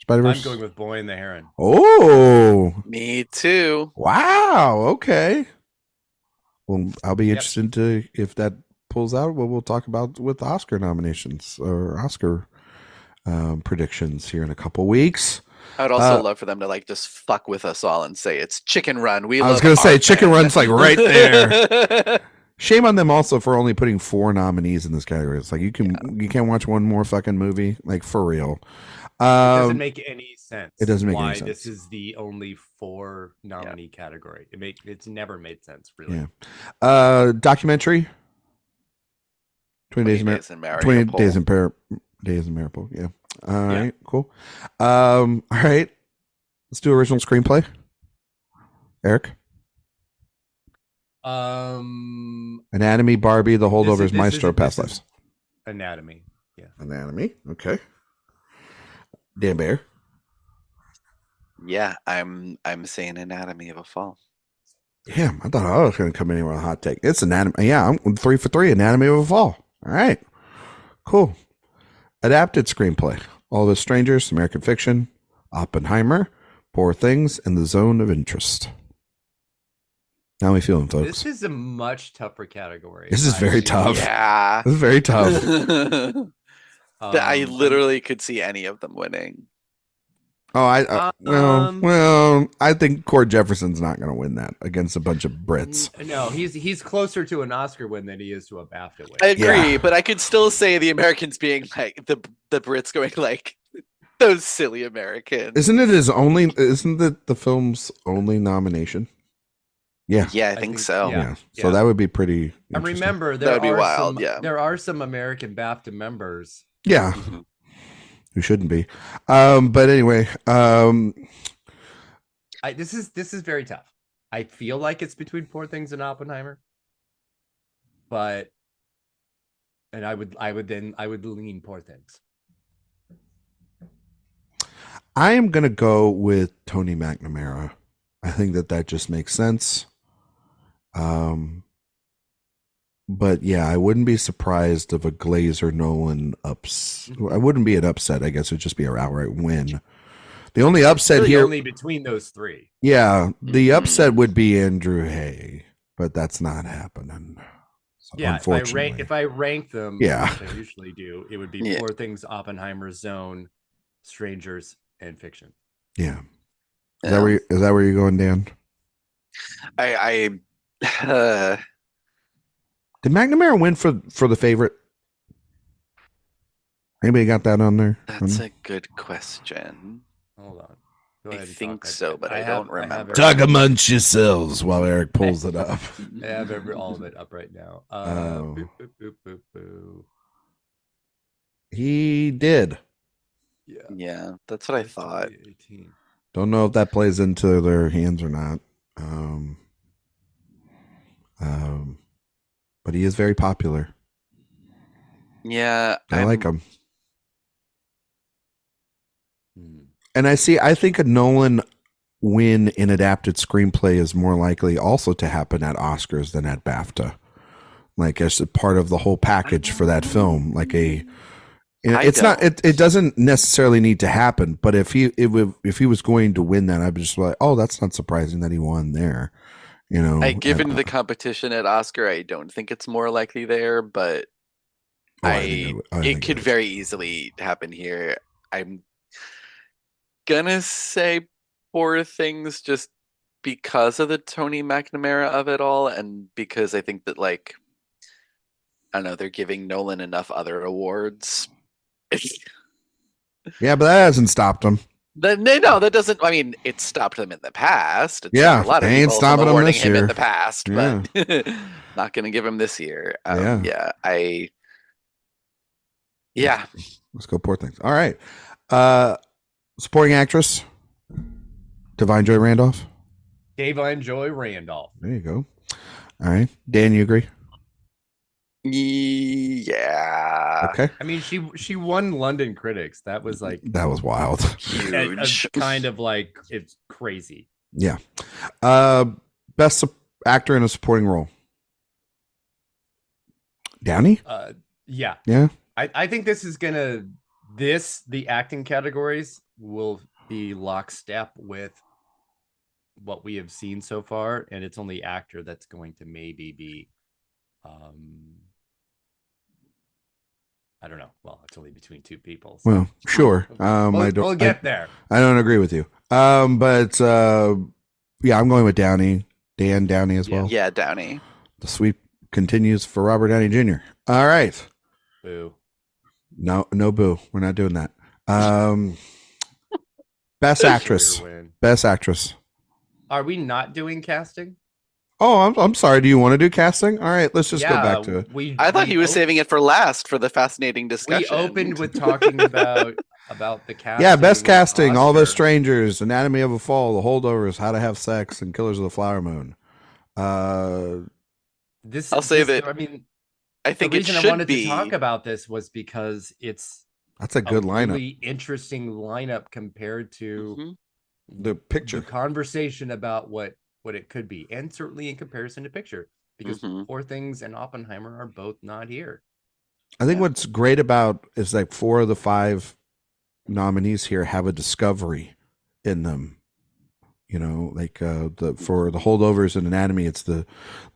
I'm going with Boy and the Heron. Oh, me too. Wow. Okay. Well, I'll be interested to if that pulls out. What we'll talk about with Oscar nominations or Oscar predictions here in a couple weeks. I would also love for them to like just fuck with us all and say it's Chicken Run. I was going to say Chicken Run's like right there. Shame on them also for only putting 4 nominees in this category. It's like you can't watch one more fucking movie, like for real. It doesn't make any sense. It doesn't make why any sense. This is the only 4 nominee category. It's never made sense, really. Yeah. Documentary. 20 Days in Mariupol. Yeah. All right. Cool. All right. Let's do original screenplay. Erik. Anatomy, Barbie, The Holdovers, Maestro, Past Lives. Anatomy. Yeah. Anatomy. Okay. Dan Bear. Yeah, I'm saying Anatomy of a Fall. Damn, I thought I was going to come in here with a hot take. It's Anatomy. Yeah, I'm 3 for 3. Anatomy of a Fall. All right. Cool. Adapted screenplay. All the Strangers, American Fiction, Oppenheimer, Poor Things, and The Zone of Interest. How are we feeling, folks? This is a much tougher category. This is very tough. Yeah. This is very tough. I literally could see any of them winning. Oh, I think Cord Jefferson's not going to win that against a bunch of Brits. No, he's closer to an Oscar win than he is to a BAFTA win. I agree, but I could still say the Americans being like the Brits going like those silly Americans. Isn't it the film's only nomination? Yeah. Yeah, I think so. Yeah. So that would be pretty And remember, That would be wild, there are some American BAFTA members. Yeah. Who shouldn't be. But anyway, this is very tough. I feel like it's between Poor Things and Oppenheimer. And I would lean Poor Things. I am going to go with Tony McNamara. I think that just makes sense. But yeah, I wouldn't be surprised if a Glazer Nolan I wouldn't be an upset. I guess it'd just be an outright win. The only upset really here, only between those three. Yeah, the upset would be Andrew Hay, but that's not happening. So Yeah, unfortunately, if I rank them, Yeah. which I usually do, it would be Poor Things, Oppenheimer, Zone, Strangers, and Fiction. Yeah. Is that where you're going, Dan? Did McNamara win for the favorite? Anybody got that on there? That's a good question. Hold on. I think so, but I don't remember. Talk amongst yourselves while Erik pulls it up. I have all of it up right now. Oh. Boop, boop, boop, boop. He did. Yeah, that's what I thought. 18. Don't know if that plays into their hands or not. But he is very popular. Yeah, I like him. And I think a Nolan win in adapted screenplay is more likely also to happen at Oscars than at BAFTA. Like as a part of the whole package for that film. Like it doesn't necessarily need to happen, but if he was going to win that, I'd be just like, oh, that's not surprising that he won there. You know, given the competition at Oscar, I don't think it's more likely there, but it could very easily happen here. I'm gonna say Poor Things just because of the Tony McNamara of it all, and because I think that I don't know, they're giving Nolan enough other awards. Yeah, but that hasn't stopped him. That doesn't. I mean, it stopped them in the past. It's Yeah, a lot of they ain't people stopping him awarding this him year in the past, but not going to give him this year. Let's go Poor Things. All right. Supporting actress, Divine Joy Randolph. Divine Joy Randolph. There you go. All right, Dan, you agree? Yeah. Okay. I mean, she won London Critics. That was wild. Huge. Kind of it's crazy. Yeah. Best actor in a supporting role. Downey? Yeah. Yeah. I think this is the acting categories will be lockstep with what we have seen so far, and it's only actor that's going to maybe be I don't know. Well, it's only between two people. So. Well, sure. We'll get there. I don't agree with you. But yeah, I'm going with Downey. Dan Downey as well. Yeah, Downey. The sweep continues for Robert Downey Jr. All right. Boo. No boo. We're not doing that. Best actress. Best actress. Are we not doing casting? Oh, I'm sorry. Do you want to do casting? All right, let's just go back to it. I thought he was saving it for last for the fascinating discussion. We opened with talking about the casting. Yeah, best casting. All Those Strangers, Anatomy of a Fall, The Holdovers, How to Have Sex, and Killers of the Flower Moon. I'll say that. I mean, I think the reason I wanted to talk about this was because that's a good lineup. Really interesting lineup compared to the picture, the conversation about what it could be, and certainly in comparison to picture, because Poor Things and Oppenheimer are both not here. I think what's great about is 4 of the 5 nominees here have a discovery in them like for the Holdovers and Anatomy, it's the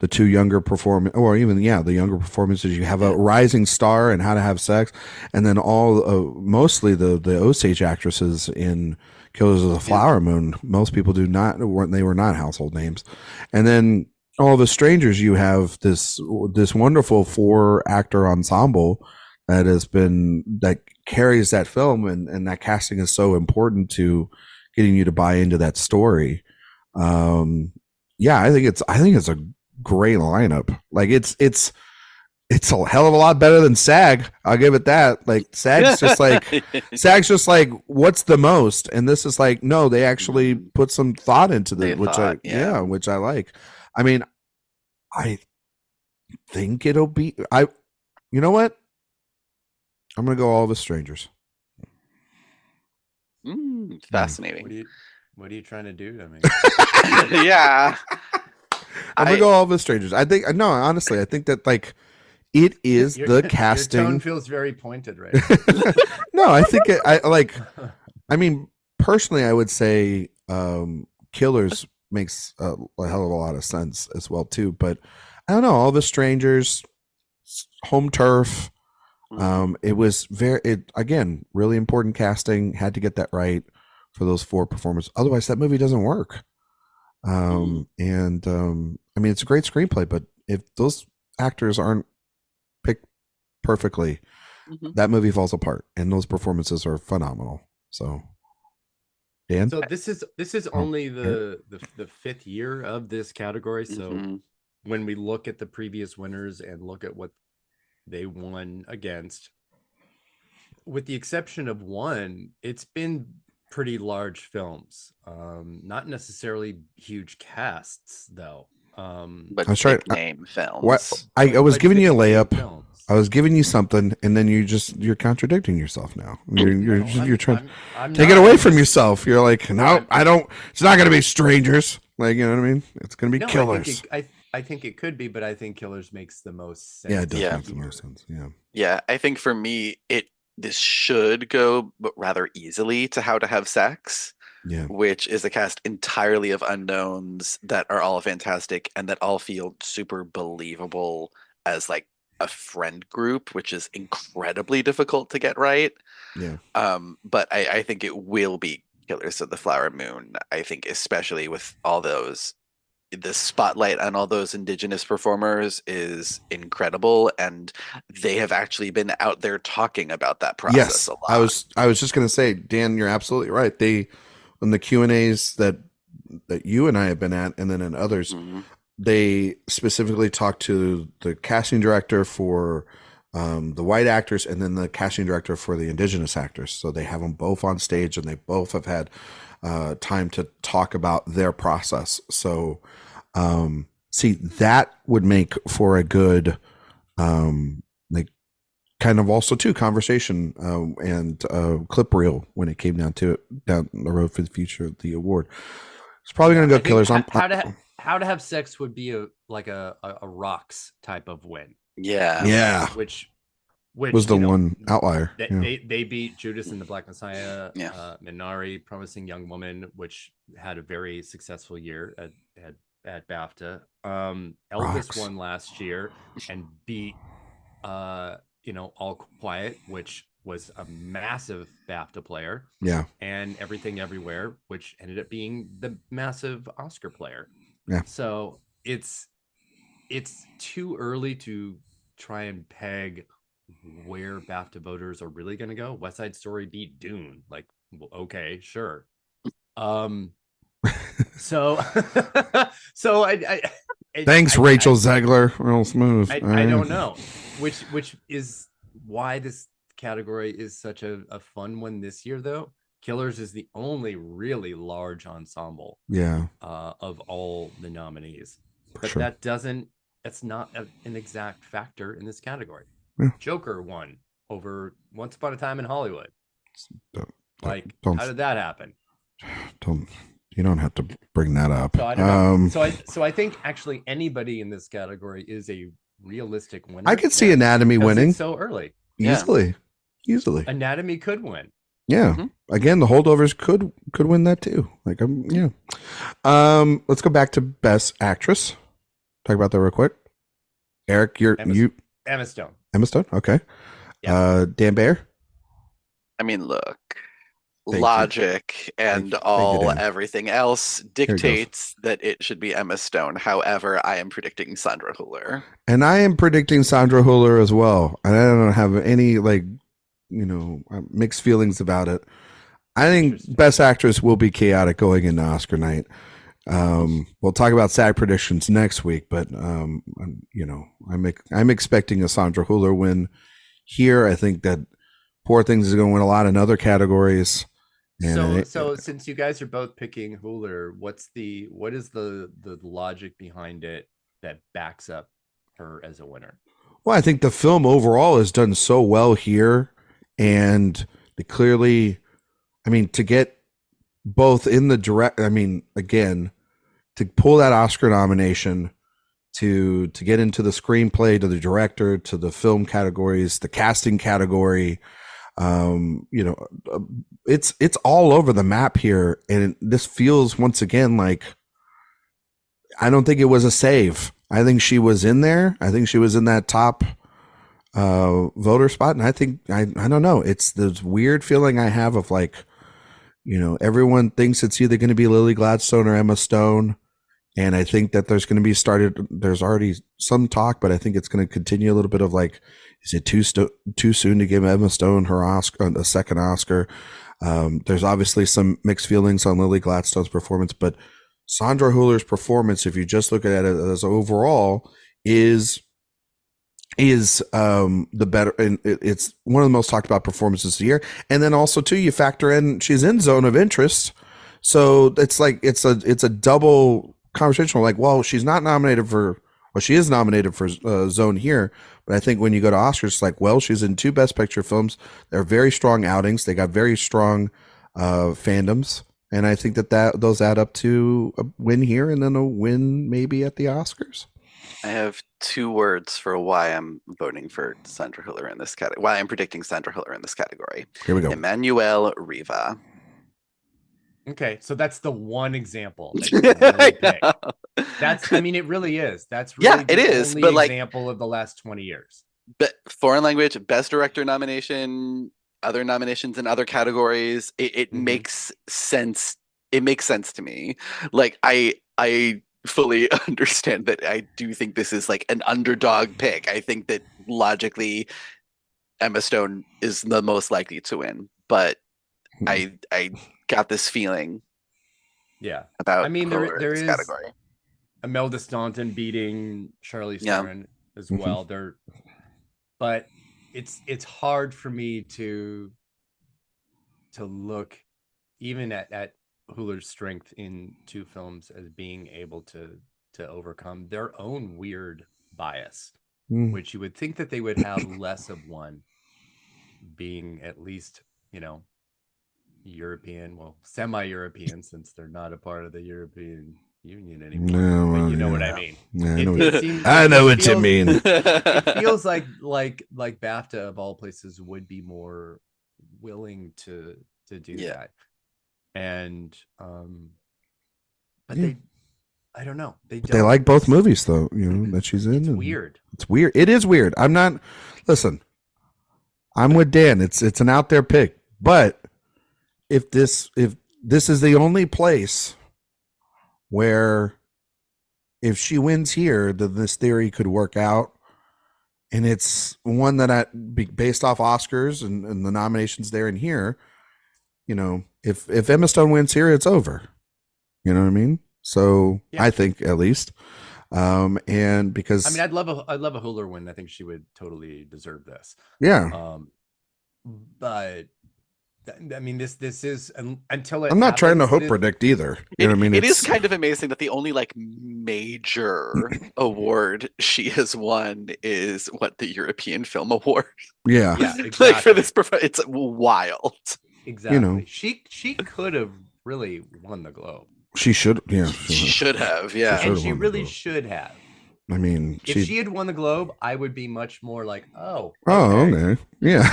two younger performance, or even the younger performances. You have a rising star and How to Have Sex, and then mostly the Osage actresses in Killers of the Flower Moon. Most people they were not household names, and then all the strangers. You have this wonderful 4-actor ensemble that carries that film, and that casting is so important to getting you to buy into that story. I think it's a great lineup. Like it's a hell of a lot better than SAG. I'll give it that. Like SAG's just like what's the most, and this is like, no, they actually put some thought into which I like. I mean, I think it'll be. You know what? I'm gonna go All of Us Strangers. Fascinating. What are you trying to do to me? Yeah. I'm gonna go All of Us Strangers. I think honestly, I think that like it is the casting. Your tone feels very pointed right No, I think I mean, personally, I would say Killers makes a hell of a lot of sense as well too. But I don't know, All of Us Strangers, home turf. It was again, really important casting. Had to get that right for those 4 performers. Otherwise, that movie doesn't work. I mean, it's a great screenplay, but if those actors aren't picked perfectly, that movie falls apart. And those performances are phenomenal. So, Dan. So this is only the 5th year of this category. So when we look at the previous winners and look at what they won against, with the exception of one, it's been pretty large films, not necessarily huge casts though, but big name films. What I was giving you a layup films. I was giving you something, and then you're contradicting yourself now. You're trying to take it away from yourself. You're like, no, I don't. It's not going to be Strangers. Like, you know what I mean? It's going to be Killers. I think it could be, but I think Killers makes the most sense. Yeah, it does make the most sense. Yeah. Yeah, I think for me, this should go, but rather easily, to How to Have Sex. Yeah. Which is a cast entirely of unknowns that are all fantastic and that all feel super believable as like a friend group, which is incredibly difficult to get right. Yeah. But I think it will be Killers of the Flower Moon. I think especially with all those, the spotlight on all those indigenous performers is incredible, and they have actually been out there talking about that process a lot. I was just going to say, Dan, you're absolutely right. They, in the Q&As that you and I have been at, and then in others, they specifically talked to the casting director for the white actors and then the casting director for the indigenous actors. So they have them both on stage, and they both have had time to talk about their process. So see, that would make for a good like kind of also too conversation and clip reel when it came down the road for the future of the award. It's probably going to go Killers. How to Have Sex would be a rocks type of win. Yeah. Which was the one outlier. They beat Judas and the Black Messiah, Minari, Promising Young Woman, which had a very successful year at BAFTA. Elvis won last year and beat All Quiet, which was a massive BAFTA player. Yeah. And Everything Everywhere, which ended up being the massive Oscar player. Yeah. So it's too early to try and peg where BAFTA voters are really going to go. West Side Story beat Dune. Like, okay, sure. So I thanks, Rachel Zegler. Real smooth. I don't know, which is why this category is such a fun one this year, though. Killers is the only really large ensemble of all the nominees. But that's not an exact factor in this category. Yeah. Joker won over Once Upon a Time in Hollywood. How did that happen? You don't have to bring that up. So I don't know. So I think actually anybody in this category is a realistic winner. I could see Anatomy winning so early. Easily. Anatomy could win. Yeah. Again, the Holdovers could win that too. Let's go back to Best Actress. Talk about that real quick. Erik, Emma Stone. Emma Stone. Okay. Yeah. Dan Bayer. I mean, look, Thank logic and Thank you, Dan. everything else it goes. dictates that it should be Emma Stone. However, I am predicting Sandra Hüller. And I am predicting Sandra Hüller as well. And I don't have any mixed feelings about it. I think Best Actress will be chaotic going into Oscar night. We'll talk about SAG predictions next week, but I'm expecting a Sandra Hüller win here. I think that Poor Things is going to win a lot in other categories. So since you guys are both picking Hüller, what is the logic behind it that backs up her as a winner? Well, I think the film overall has done so well here, and they clearly, to get both in the direct, again, to pull that Oscar nomination, to get into the screenplay, to the director, to the film categories, the casting category, it's all over the map here, and this feels once again like I don't think it was a save. I think she was in there. I think she was in that top voter spot, and I think I don't know. It's this weird feeling I have of everyone thinks it's either going to be Lily Gladstone or Emma Stone, and I think that there's going to be there's already some talk, but I think it's going to continue a little bit of is it too soon to give Emma Stone her Oscar, a second Oscar? There's obviously some mixed feelings on Lily Gladstone's performance, but Sandra Hüller's performance, if you just look at it as overall, is the better, and it's one of the most talked about performances of the year. And then also too, you factor in she's in Zone of Interest, so it's a double conversation. She's not nominated for. Well, she is nominated for Zone here, but I think when you go to Oscars, it's she's in 2 Best Picture films. They're very strong outings. They got very strong fandoms, and I think that those add up to a win here and then a win maybe at the Oscars. I have 2 words for why I'm voting for Sandra Hüller in this category. Why I'm predicting Sandra Hüller in this category. Here we go. Emmanuelle Riva. Okay, so that's the one example that you really pick. It really is. That's really it is, but example of the last 20 years. But foreign language, Best Director nomination, other nominations in other categories, it makes sense. It makes sense to me. I fully understand that. I do think this is an underdog pick. I think that logically Emma Stone is the most likely to win, but I got this feeling about there is category. Imelda Staunton beating Charlize Theron as well. But it's hard for me to look even at Hüller's strength in 2 films as being able to overcome their own weird bias, which you would think that they would have less of one, being at least European, semi-European, since they're not a part of the European Union anymore. But you know what I mean. I know what you mean. It feels like BAFTA of all places would be more willing to do that. And but I don't know. They like both movies though, that she's in. It's weird. It's weird. It is weird. Listen, I'm with Dan. It's an out there pick, but if this is the only place where if she wins here, then this theory could work out, and it's one that based off Oscars and the nominations there and here, if Emma Stone wins here, it's over. You know what I mean? So I think at least, and because I'd love a Hüller win. I think she would totally deserve this. Yeah. But this is until I'm not trying to predict either. You know what I mean? It is kind of amazing that the only major award she has won is the European Film Award. Yeah. Exactly. For this, it's wild. Exactly. She could have really won the Globe. She should. Yeah. She should have. Yeah. And she really should have. I mean, If she had won the Globe, I would be much more like, oh, okay. Yeah.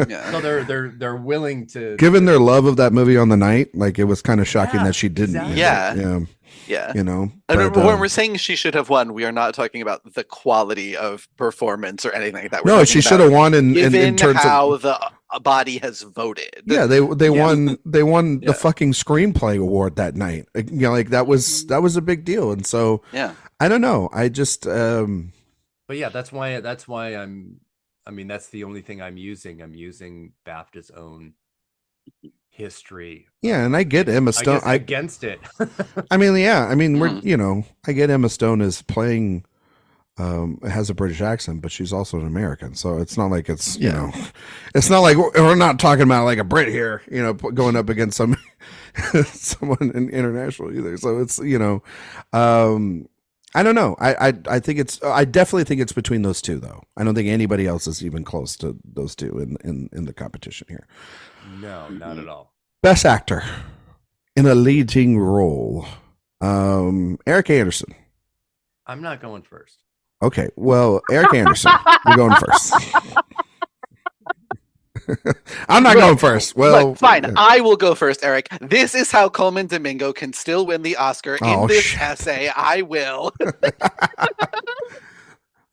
Yeah. So they're willing to, given their love of that movie on the night, like it was kind of shocking that she didn't. exactly. Yeah. Yeah. You know, And but, when we're saying she should have won, we are not talking about the quality of performance or anything like that. no, she should have won in terms how of the body has voted. Yeah, they won the fucking screenplay award that night. You know, like that was a big deal. And so I don't know. I just But yeah, that's why that's the only thing I'm using. I'm using BAFTA's own history. Yeah, and I get Emma Stone against it. I mean, yeah. I mean, we're I get Emma Stone is playing has a British accent, but she's also an American. So it's not like it's it's not like we're not talking about like a Brit here, going up against someone international either. So it's I don't know. I think I definitely think it's between those two though. I don't think anybody else is even close to those two in the competition here. No, not at all. Best actor in a leading role. Erik Anderson. I'm not going first. Okay, well, Erik Anderson, you're going first. I'm not going first. Well, look, fine. I will go first, Erik. This is how Coleman Domingo can still win the Oscar in this essay. I will. I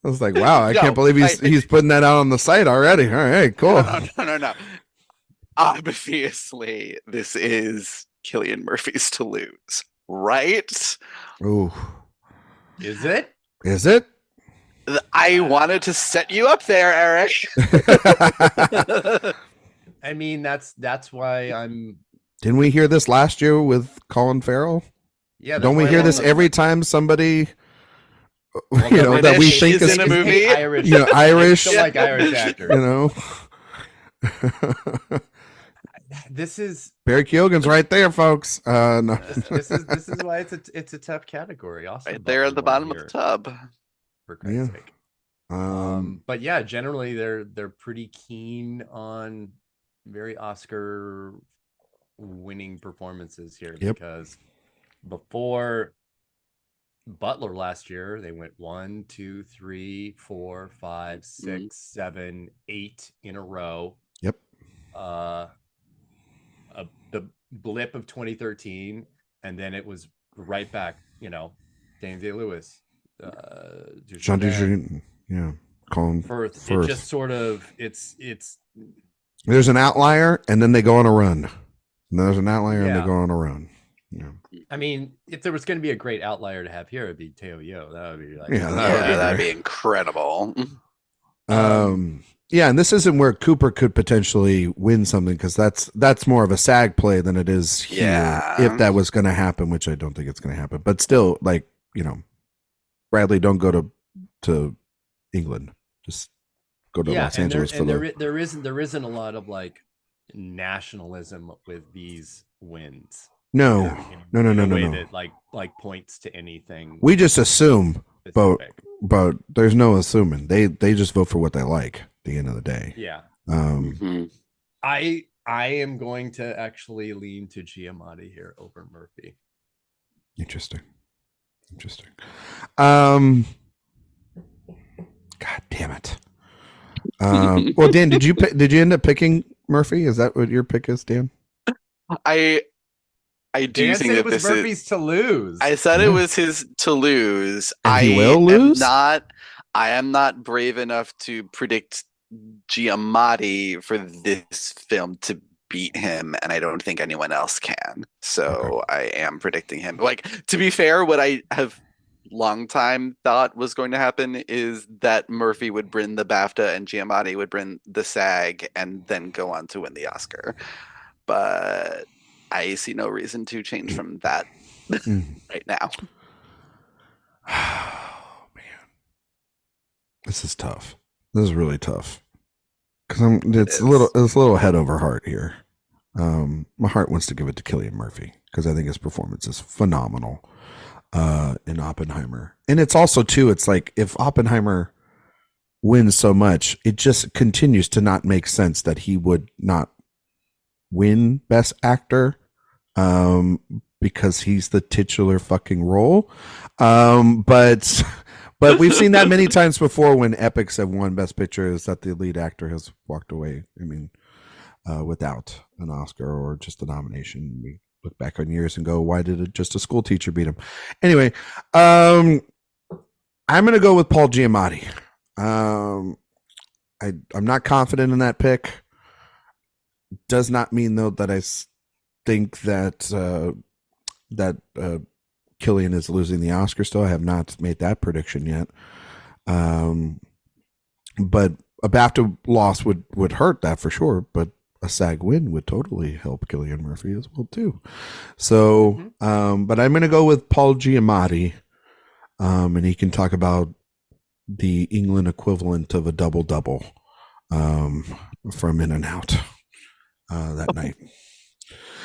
was like, wow, I can't believe he's putting that out on the site already. All right, cool. No. Obviously, this is Cillian Murphy's to lose, right? Ooh. Is it? Is it? I wanted to set you up there, Erik. I mean, that's why I'm. Didn't we hear this last year with Colin Farrell? Yeah. Don't we hear this every time somebody, that we think is in a movie? Irish. Irish. Still like Irish actors. This is Barry Keoghan's right there, folks. No. This is why it's a tough category. Also, right there at the bottom of the tub. For Christ's sake. But yeah, generally they're pretty keen on very Oscar winning performances here because before Butler last year, they went 1, 2, 3, 4, 5, 6, 7, 8 in a row. Yep. The blip of 2013, and then it was right back. Daniel Day-Lewis, Jean Dujardin, Colin Firth. It just sort of it's. There's an outlier, and then they go on a run. And there's an outlier, and they go on a run. Yeah. I mean, if there was going to be a great outlier to have here, it'd be Teo Yo. That would be like, that'd be incredible. Yeah, and this isn't where Cooper could potentially win something because that's more of a SAG play than it is here. If that was going to happen, which I don't think it's going to happen, but still, like Bradley, don't go to England. Just go to Los Angeles. There isn't a lot of like nationalism with these wins. No. That like points to anything. We just assume, but there's no assuming. They just vote for what they like at the end of the day. Yeah. I am going to actually lean to Giamatti here over Murphy. Interesting. God damn it. Well, Dan, did you end up picking Murphy? Is that what your pick is, Dan? I do think that this Murphy's to lose. I said it was his to lose. He will lose. I am not brave enough to predict Giamatti for this film to beat him, and I don't think anyone else can. So I am predicting him. Like, to be fair, what I have long time thought was going to happen is that Murphy would win the BAFTA and Giamatti would win the SAG and then go on to win the Oscar. But I see no reason to change from that right now. Oh man, this is tough. This is really tough because it's a little head over heart here. My heart wants to give it to Cillian Murphy because I think his performance is phenomenal in Oppenheimer, and it's also too. It's like if Oppenheimer wins so much, it just continues to not make sense that he would not win Best Actor. Because he's the titular fucking role. But But we've seen that many times before when epics have won Best Picture, is that the lead actor has walked away. I mean, without an Oscar or just a nomination. We look back on years and go, why did just a school teacher beat him? Anyway, I'm going to go with Paul Giamatti. I'm not confident in that pick. Does not mean, though, that I think that Cillian is losing the Oscar still. I have not made that prediction yet. But a BAFTA loss would hurt that for sure. But a SAG win would totally help Cillian Murphy as well too. So, but I'm going to go with Paul Giamatti, and he can talk about the England equivalent of a double-double from In and Out that night.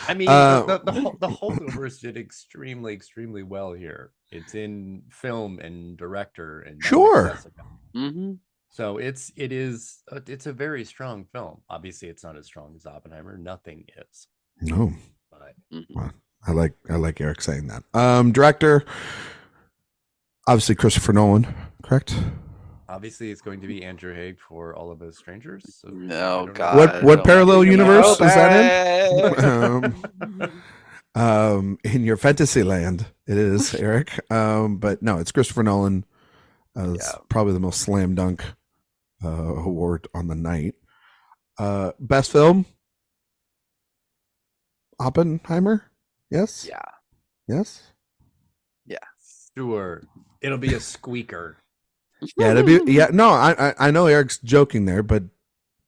I mean, the Holdovers did extremely well here. It's in film and director and sure. So it's a very strong film. Obviously, it's not as strong as Oppenheimer. Nothing is. No, but well, I like Erik saying that. Director, obviously Christopher Nolan, correct? Obviously, it's going to be Andrew Haig for All of Us Strangers. So no, God. What parallel universe is that in? In your fantasy land, it is, Erik. But no, it's Christopher Nolan. It's probably the most slam dunk award on the night. Best film? Oppenheimer? Yes? Yeah. Yes? Yeah. Sure. It'll be a squeaker. Yeah, no, I know Erik's joking there, but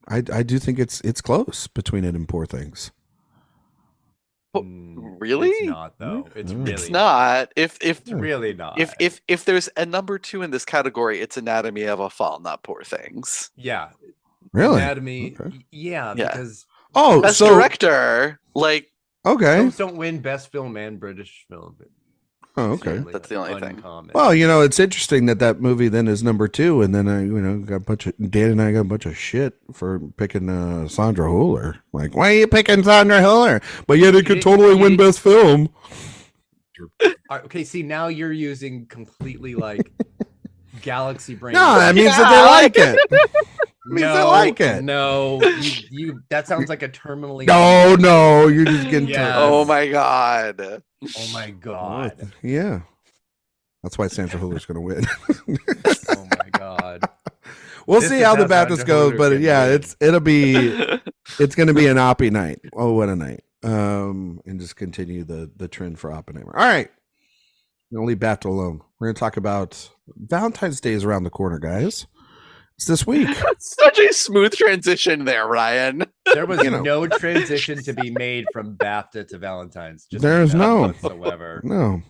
I do think it's close between it and Poor Things. Really? It's not, though. It's really it's not. It's really not. If there's a number 2 in this category, it's Anatomy of a Fall, not Poor Things. Yeah. Really? Anatomy. Okay. Yeah, because best director, like films don't win Best Film and British Film. Oh, okay. That's the only thing. Well, it's interesting that movie then is number 2, and then Dan and I got a bunch of shit for picking Sandra Hüller. Like, why are you picking Sandra Hüller? But yet it could totally win Best Film. Okay, see, now you're using completely like galaxy brain. No, that means that they like it. Means they like it. No, you that sounds like a terminally. No, you're just getting. Yes. Oh my God. Oh my God. Yeah, that's why Sandra Hüller's going to win. Oh my God. We'll see how the BAFTA goes, but yeah, it's going to be an Oppie night. Oh, what a night! And just continue the trend for Oppenheimer. All right, we'll leave BAFTA alone. We're going to talk about Valentine's Day is around the corner, guys. It's this week. Such a smooth transition there, Ryan. There was no transition to be made from BAFTA to Valentine's. There's no whatsoever. No.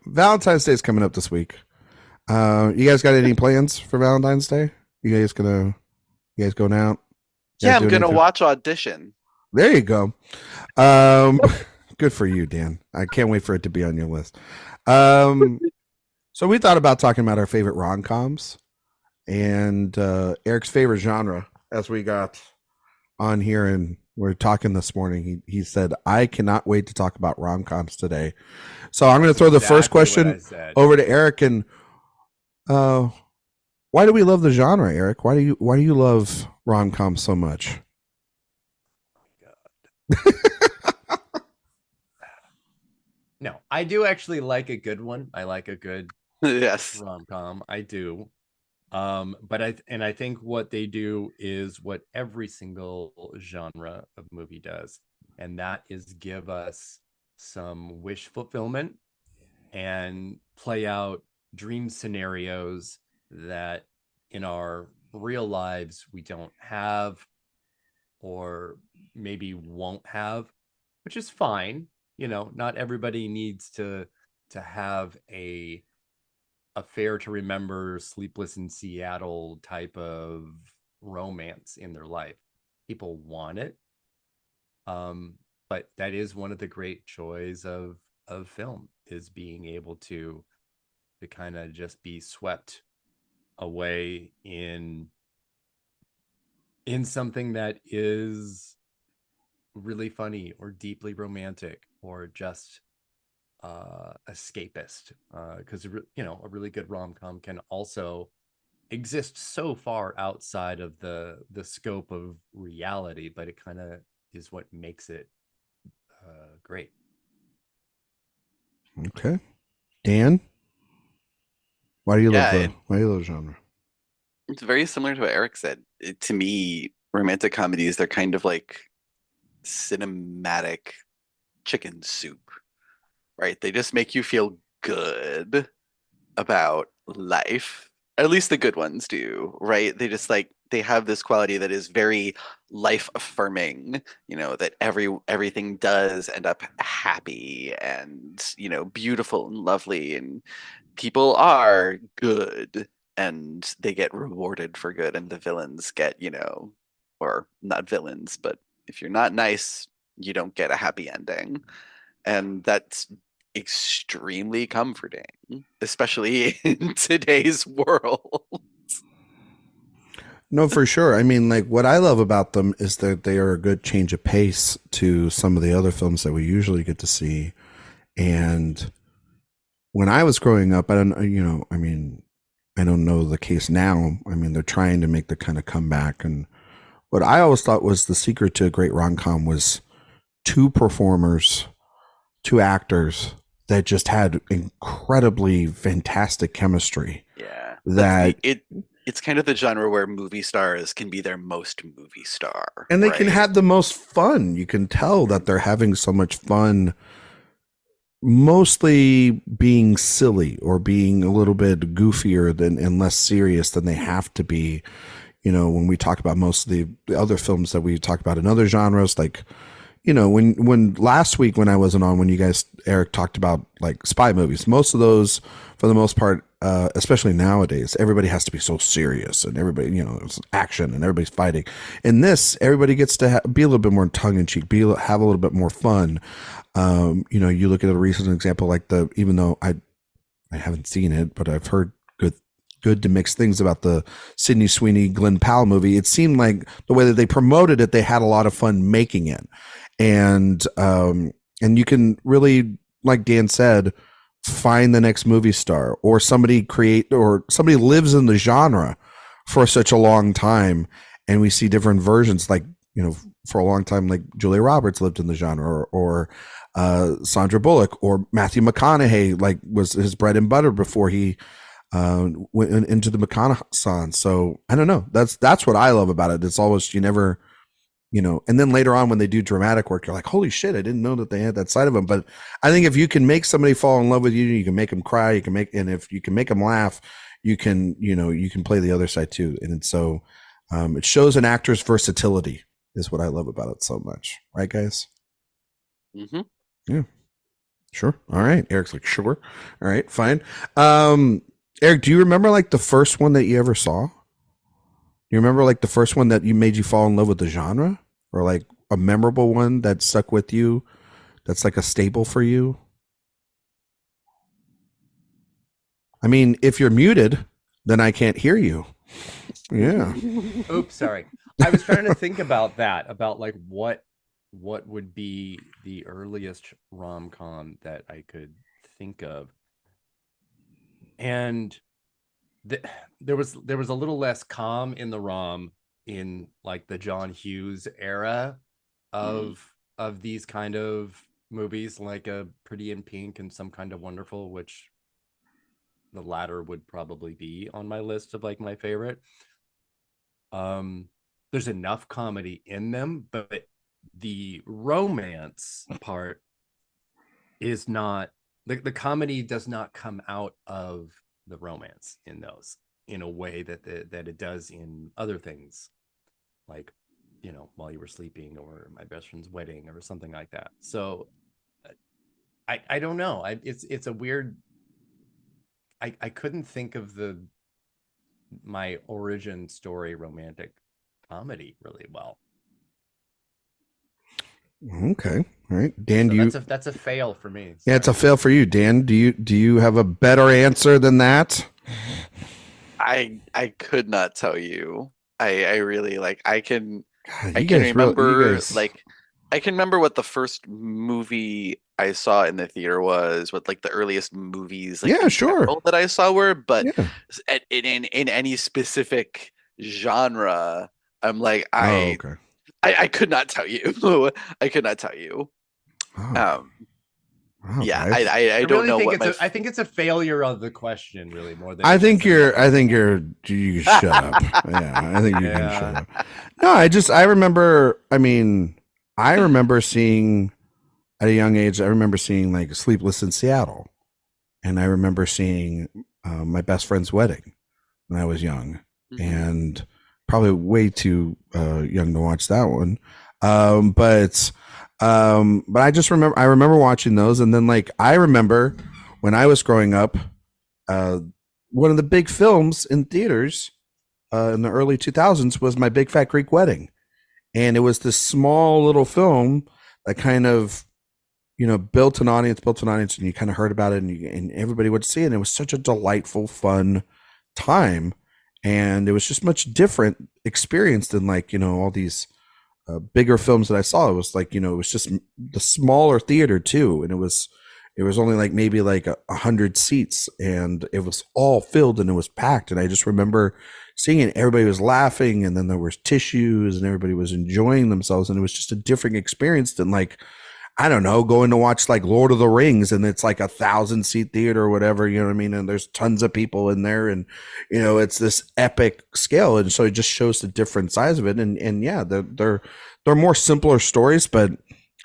Valentine's Day is coming up this week. You guys got any plans for Valentine's Day? You guys going out? Yeah, I'm gonna watch Audition. There you go. Good for you, Dan. I can't wait for it to be on your list. So we thought about talking about our favorite rom-coms and Erik's favorite genre as we got on here, and we're talking this morning. He said, I cannot wait to talk about rom-coms today. So I'm going to throw the first question over to Erik. And why do we love the genre, Erik? Why do you love rom-coms so much? No, I do actually like a good one. I like a good rom-com. I do. But I think what they do is what every single genre of movie does, and that is give us some wish fulfillment and play out dream scenarios that in our real lives we don't have or maybe won't have, which is fine. Not everybody needs to have a Fair to Remember, Sleepless in Seattle type of romance in their life. People want it, but that is one of the great joys of film, is being able to kind of just be swept away in something that is really funny or deeply romantic or just escapist, because you know, a really good rom-com can also exist so far outside of the scope of reality, but it kind of is what makes it great. Okay, Dan, why do you love Yeah, why do you love genre? it's very similar to what Eric said. To me, romantic comedies, they're kind of like cinematic chicken soup, right? They just make you feel good about life. At least the good ones do, right? They just like they have this quality that is very life affirming, you know, that everything does end up happy and, you know, beautiful and lovely, and people are good and they get rewarded for good, and the villains get, you know, or not villains, but if you're not nice, you don't get a happy ending. And that's extremely comforting, especially in today's world. No, for sure. I mean, like what I love about them is that they are a good change of pace to some of the other films that we usually get to see. And when I was growing up, I don't, you know, I mean, I don't know the case now. I mean, they're trying to make the kind of comeback. And what I always thought was the secret to a great rom-com was two performers, two actors that just had incredibly fantastic chemistry. Yeah. That it's kind of the genre where movie stars can be their most movie star. And they right? can have the most fun. You can tell that they're having so much fun, mostly being silly or being a little bit goofier than and less serious than they have to be. You know, when we talk about most of the other films that we talk about in other genres, like, you know, when last week when I wasn't on, when you guys, Eric, talked about like spy movies, most of those, for the most part, especially nowadays, everybody has to be so serious and everybody, you know, it's action and everybody's fighting. In this, everybody gets to be a little bit more tongue in cheek, have a little bit more fun. You know, you look at a recent example like even though I haven't seen it, but I've heard good to mixed things about the Sydney Sweeney Glenn Powell movie. It seemed like the way that they promoted it, they had a lot of fun making it. And you can really, like Dan said, find the next movie star or somebody lives in the genre for such a long time. And we see different versions, like, you know, for a long time, like Julia Roberts lived in the genre, or Sandra Bullock, or Matthew McConaughey, like was his bread and butter before he went into the McConaughey. So I don't know. That's what I love about it. It's always, you never, you know, and then later on when they do dramatic work, you're like, holy shit, I didn't know that they had that side of them. But I think if you can make somebody fall in love with you, you can make them cry, and if you can make them laugh, you can play the other side too. And so it shows an actor's versatility is what I love about it so much. Right, guys? Mm-hmm. Yeah. Sure. All right. Eric's like, sure. All right, fine. Erik, do you remember like the first one that you ever saw? You remember like the first one that you made you fall in love with the genre, or like a memorable one that stuck with you? That's like a staple for you. I mean, if you're muted, then I can't hear you. Yeah. Oops, sorry. I was trying to think about that, about like what would be the earliest rom-com that I could think of. And there was a little less calm in the rom in like the John Hughes era of these kind of movies, like a Pretty in Pink and Some Kind of Wonderful, which the latter would probably be on my list of like my favorite. There's enough comedy in them, but the romance part is not, the comedy does not come out of the romance in those in a way that it does in other things, like, you know, While You Were Sleeping or My Best Friend's Wedding or something like that. So I don't know. It's a weird, I couldn't think of my origin story romantic comedy really well. Okay. All right. Dan, So that's a fail for me. Sorry. Yeah, it's a fail for you. Dan, do you have a better answer than that? I could not tell you. I really like I can God, I can remember like I can remember what the first movie I saw in the theater was, what like the earliest movies like Yeah, in sure. general that I saw were, but Yeah. in any specific genre, I'm like Oh, okay. I could not tell you. I could not tell you. Oh, wow, Yeah, guys. I don't really know think what it's my a, I think it's a failure of the question, really, more than I it think is you're. anything. I think you're. You shut up. Yeah, I think you can Yeah. shut up. No, I remember. I mean, I remember seeing at a young age. I remember seeing like Sleepless in Seattle, and I remember seeing my best friend's wedding when I was young, Mhm. and probably way too young to watch that one. But I just remember. I remember watching those, and then like I remember when I was growing up. One of the big films in theaters in the early 2000s was My Big Fat Greek Wedding. And it was this small little film that kind of, built an audience, and you kind of heard about it and everybody would see it. And it was such a delightful, fun time. And it was just much different experience than like, all these bigger films that I saw. It was like, it was just the smaller theater too. And it was only like maybe like 100 seats and it was all filled and it was packed. And I just remember seeing it. Everybody was laughing and then there was tissues and everybody was enjoying themselves. And it was just a different experience than like, I don't know, going to watch like Lord of the Rings and it's like 1,000-seat theater or whatever, you know what I mean? And there's tons of people in there and, it's this epic scale. And so it just shows the different size of it. And yeah, they're more simpler stories, but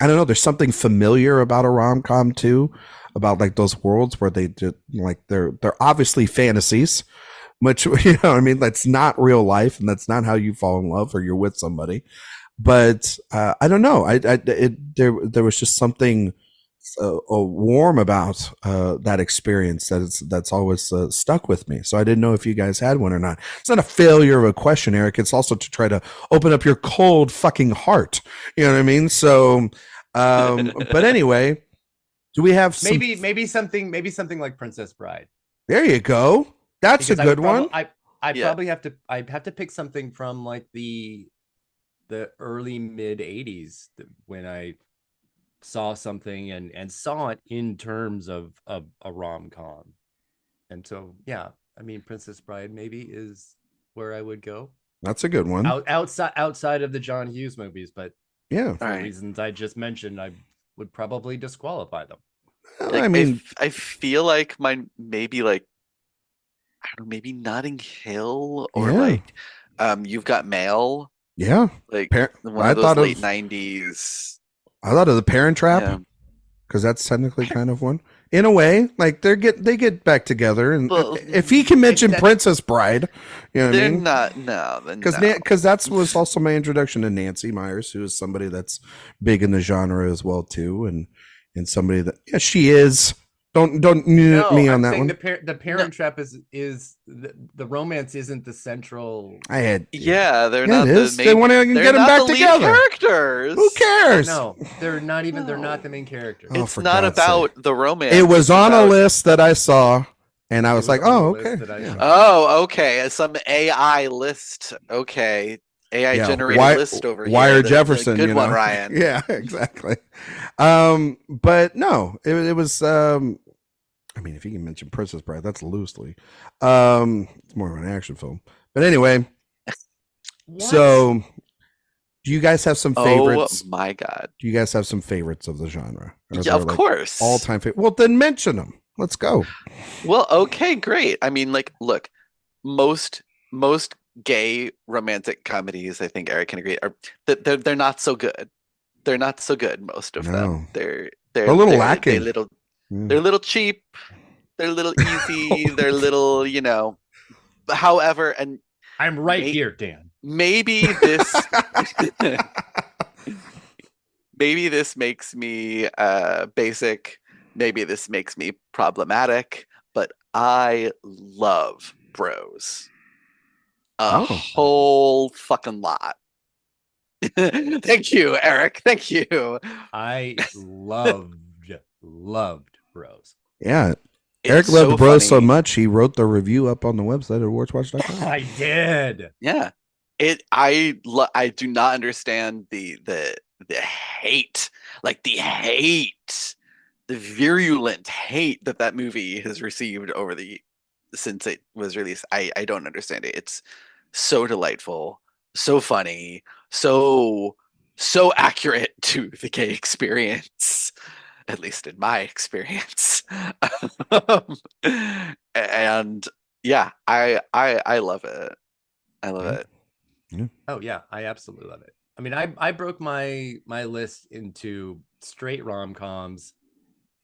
I don't know. There's something familiar about a rom-com too, about like those worlds where they do like they're obviously fantasies, which I mean, that's not real life, and that's not how you fall in love or you're with somebody. But I don't know. There was just something warm about that experience that's always stuck with me. So I didn't know if you guys had one or not. It's not a failure of a question, Erik. It's also to try to open up your cold fucking heart. You know what I mean? So, but anyway, do we have some... maybe something like Princess Bride? There you go. That's Because a good one. I'd Yeah. probably have to pick something from like the early mid 80s when I saw something and saw it in terms of a rom-com. And so yeah, I mean Princess Bride maybe is where I would go. That's a good one. Outside of the John Hughes movies, but Yeah. for All right. reasons I just mentioned, I would probably disqualify them. Like, I mean, I feel like mine maybe like I don't know, maybe Notting Hill or Yeah. like You've Got Mail, yeah. like one I of those thought late of 90s. I thought of The Parent Trap. Yeah. Because that's technically kind of one in a way. Like they get back together, and Well, if he can mention that- Princess Bride, you know what I They're mean? not no, they're Because no. that was also my introduction to Nancy Myers, who is somebody that's big in the genre as well too, and somebody that she is. Don't mute me on I'm that saying one. the Parent Trap is the romance isn't the central. I had Yeah, they're Yeah, not it the is. main. They wanna they're get 'em not back the lead together. characters. Who cares? No, they're not even. They're not the main character. Oh, It's for not God's about sake. the romance. It was it's on a about- list that I saw, and I was was like, on the oh, list okay. that I Yeah. saw. Oh, okay. Some AI list. Okay. AI Yeah, generated list over Wire here. The Jefferson, good you one, know? Ryan. Yeah, exactly. But no, it was. I mean, if you can mention Princess Bride, that's loosely. It's more of an action film. But anyway, What? so do you guys have some favorites? Oh my god. Do you guys have some favorites of the genre? Are Yeah, there, of like, course. all-time favorite. Well, then mention them. Let's go. Well, okay, great. I mean, like, look, most gay romantic comedies, I think Erik can agree, are they're not so good. They're not so good, most of No. them. They're A little lacking. They're a little cheap. They're a little easy. They're a little, however, and I'm right here, Dan. maybe this maybe this makes me basic. Maybe this makes me problematic, but I love Bros. A Oh. whole fucking lot. Thank you, Erik. Thank you. I loved Bros. Yeah. It's Erik loved so Bros so funny. much, he wrote the review up on the website at AwardsWatch.com. I did. Yeah. I do not understand the the hate, like the virulent hate that movie has received since it was released. I don't understand it. It's so delightful, so funny, so accurate to the gay experience, at least in my experience. And yeah, I love it. I love it. Oh yeah, I absolutely love it. I mean, I broke my list into straight rom-coms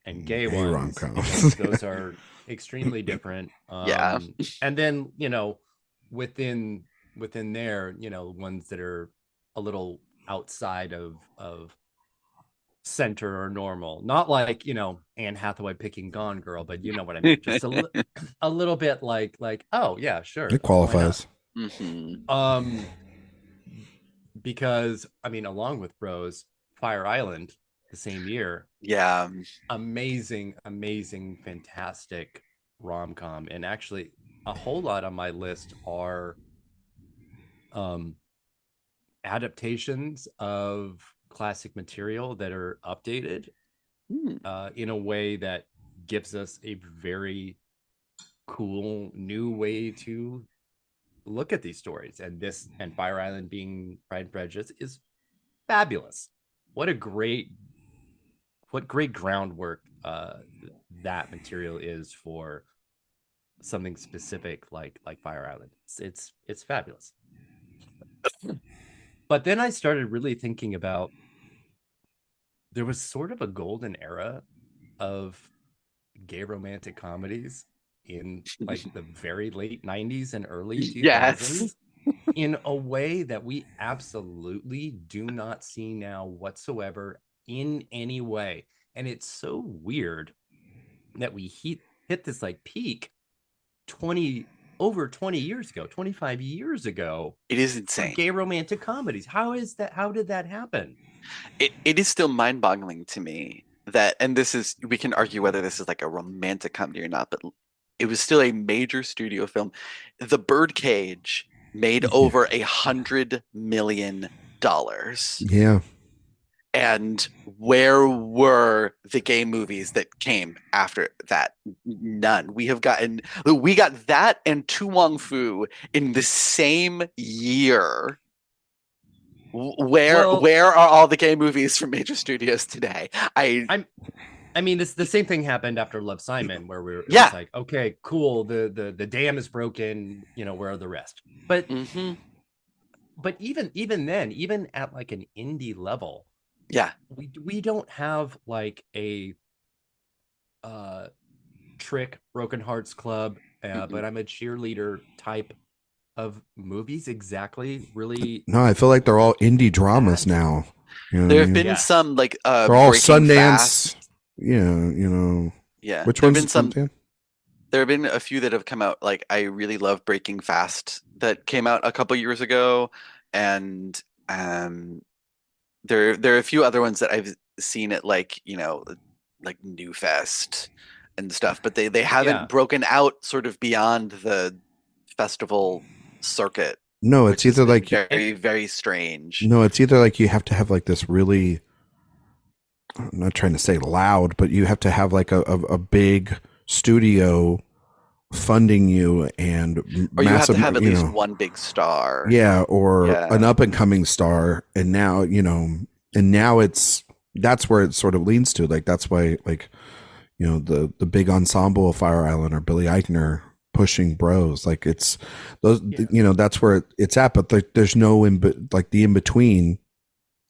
and gay ones rom-coms. because those are extremely different. Yeah. And then, within there, ones that are a little outside of center or normal. Not like, Anne Hathaway picking Gone Girl, but you know what I mean. Just a little bit like, oh yeah, sure. It qualifies. Because I mean, along with Bros, Fire Island the same year. Yeah. Amazing, fantastic rom-com. And actually a whole lot on my list are adaptations of classic material that are updated in a way that gives us a very cool new way to look at these stories. And Fire Island being Pride and Prejudice is fabulous. What great groundwork that material is for something specific like Fire Island. It's fabulous. But then I started really thinking about, there was sort of a golden era of gay romantic comedies in like the very late 90s and early 2000s. Yes. In a way that we absolutely do not see now whatsoever in any way. And it's so weird that we hit this like peak over 20 years ago, 25 years ago. It is insane. Gay romantic comedies. How did that happen? It is still mind-boggling to me that, and we can argue whether this is like a romantic comedy or not, but it was still a major studio film. The Birdcage made over $100 million. Yeah. And where were the gay movies that came after that? None. We got that and Tu Wong Fu in the same year. Where are all the gay movies from major studios today? I mean, the same thing happened after Love, Simon, where it was like, okay, cool, the dam is broken, where are the rest? But but even then, even at like an indie level, we don't have like a Trick, Broken Hearts Club, but I'm a cheerleader type of movies exactly. Really, no, I feel like they're all indie dramas now. There have been some like they're all Sundance. Fast. Yeah. Which one's been some? There have been a few that have come out. Like I really love Breaking Fast that came out a couple years ago, and there are a few other ones that I've seen at like New Fest and stuff, but they haven't broken out sort of beyond the festival circuit. No, it's either like very, very strange. No, it's either like you have to have like this really, I'm not trying to say loud, but you have to have like a big studio funding you, and or you have to have at least one big star. Yeah, or an up and coming star. And now, that's where it sort of leans to. Like that's why, like, the big ensemble of Fire Island or Billy Eichner pushing Bros, like it's those, that's where it's at. But like there's no the in between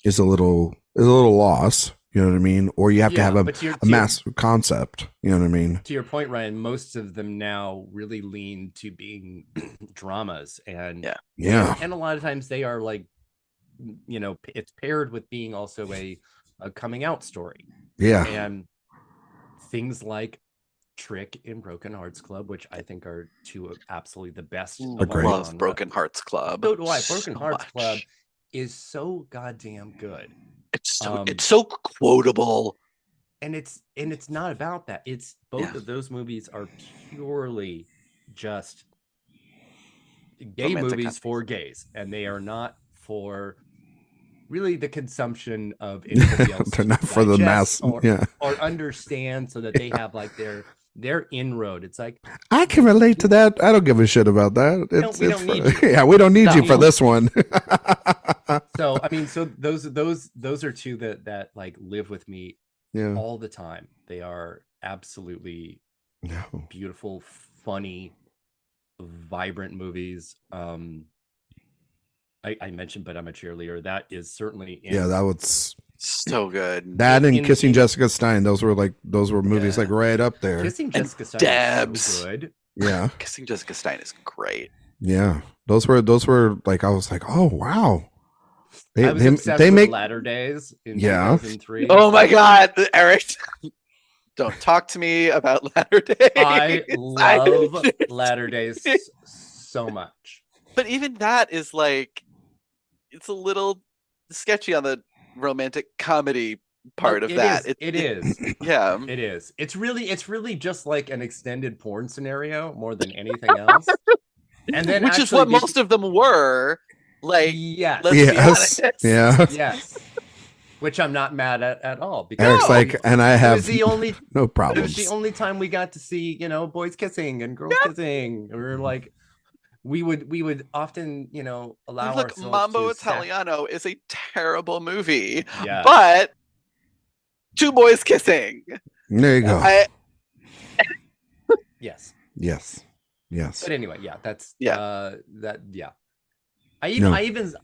is a little loss. You know what I mean? Or you have to have a mass concept. You know what I mean? To your point, Ryan, most of them now really lean to being dramas, and and a lot of times they are like, it's paired with being also a coming out story. Yeah, and things like Trick and Broken Hearts Club, which I think are two of absolutely the best. I love Broken Hearts Club. So do I. Broken Hearts Club is so goddamn good. It's so quotable, and it's not about that. It's both of those movies are purely just gay romantic movies for gays, and they are not for really the consumption of anybody else. They're not for the mass, or understand, so that they have like their inroad. It's like, I can relate to that. I don't give a shit about that. We don't need you. Yeah, we don't need you for this one. So I mean, so those are two that like live with me all the time. They are absolutely beautiful, funny, vibrant movies. I mentioned But I'm a Cheerleader. That is certainly that was so good. That and Kissing Jessica Stein, those were movies like right up there. Kissing Jessica Stein is so good. Yeah. Kissing Jessica Stein is great. Yeah. Those were like, I was like, oh wow. I was obsessed with Latter Days in 2003. Oh my God, Erik. Don't talk to me about Latter Days. I love Latter Days so much. But even that is like, it's a little sketchy on the romantic comedy part of that. It is. Yeah. It is. It's really just like an extended porn scenario more than anything else. And then which is what most of them were. Like, yes. Let's be honest. Yeah. Yes. Which I'm not mad at all, because Erik's like, and I have no problems. It was the only time we got to see, boys kissing and girls kissing. We were like, we would often, allow Look, ourselves Mambo to Italiano is a terrible movie, yeah. but two boys kissing. There you go. Yes. But anyway, that's I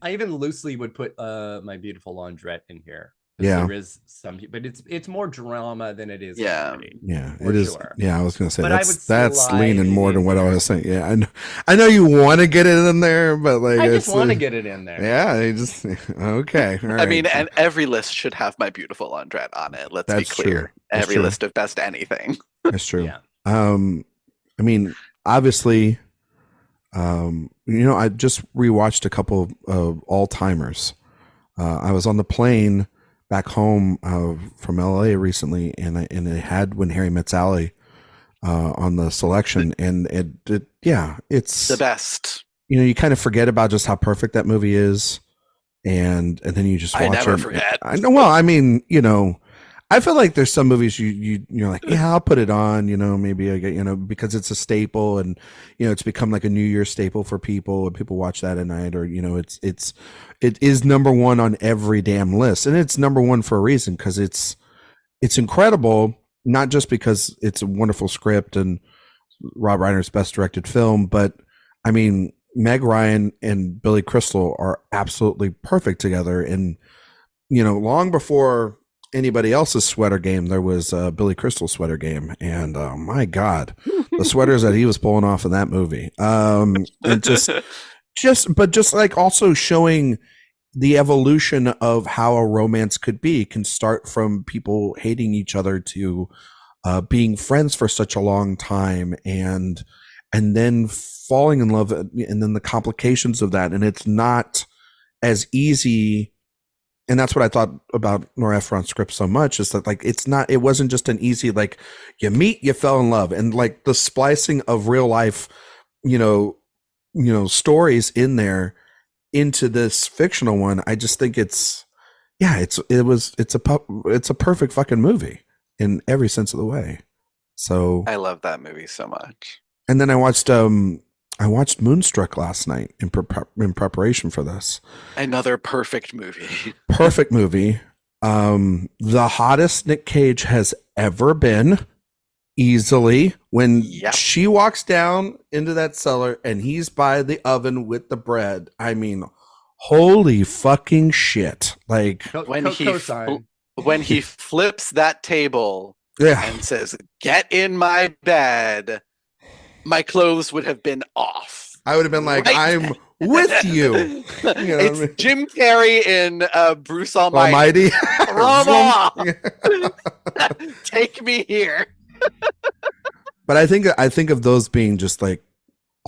even loosely would put My Beautiful Laundrette in here. Yeah, there is some, but it's more drama than it is comedy. Yeah, it is. Sure. Yeah, I was gonna say but that's leaning more than what I was saying. Yeah, I know you want to get it in there, but like I just want to get it in there. Yeah, you just okay. All right. I mean, and every list should have My Beautiful Laundrette on it. Let's be clear. True. Every list of best anything. That's true. Yeah. I mean, obviously, I just rewatched a couple of all-timers. I was on the plane back home from LA recently, and it had When Harry Met Sally on the selection, and it's the best. You kind of forget about just how perfect that movie is, and then you just watch it. I never forget. I know. Well, I mean, I feel like there's some movies you're like, yeah, I'll put it on, maybe I get, because it's a staple, and it's become like a New Year's staple for people, and people watch that at night, or it is number one on every damn list, and it's number one for a reason, because it's incredible, not just because it's a wonderful script and Rob Reiner's best directed film, but I mean, Meg Ryan and Billy Crystal are absolutely perfect together, and long before anybody else's sweater game, there was Billy Crystal's sweater game, and my God, the sweaters that he was pulling off in that movie, and just like also showing the evolution of how a romance can start from people hating each other to being friends for such a long time, and then falling in love, and then the complications of that, and it's not as easy. And that's what I thought about Nora Ephron's script so much, is that like it wasn't just an easy, like, you meet, you fell in love, and like the splicing of real life, stories in there into this fictional one. I just think it's a perfect fucking movie in every sense of the way. So I love that movie so much. And then I watched Moonstruck last night in preparation for this. Another perfect movie. Perfect movie. The hottest Nick Cage has ever been, easily. When she walks down into that cellar and he's by the oven with the bread, I mean, holy fucking shit. Like when he flips that table and says, "Get in my bed," my clothes would have been off. I would have been like, I'm with you. It's Jim Carrey in Bruce Almighty. Take me here. But I think of those being just like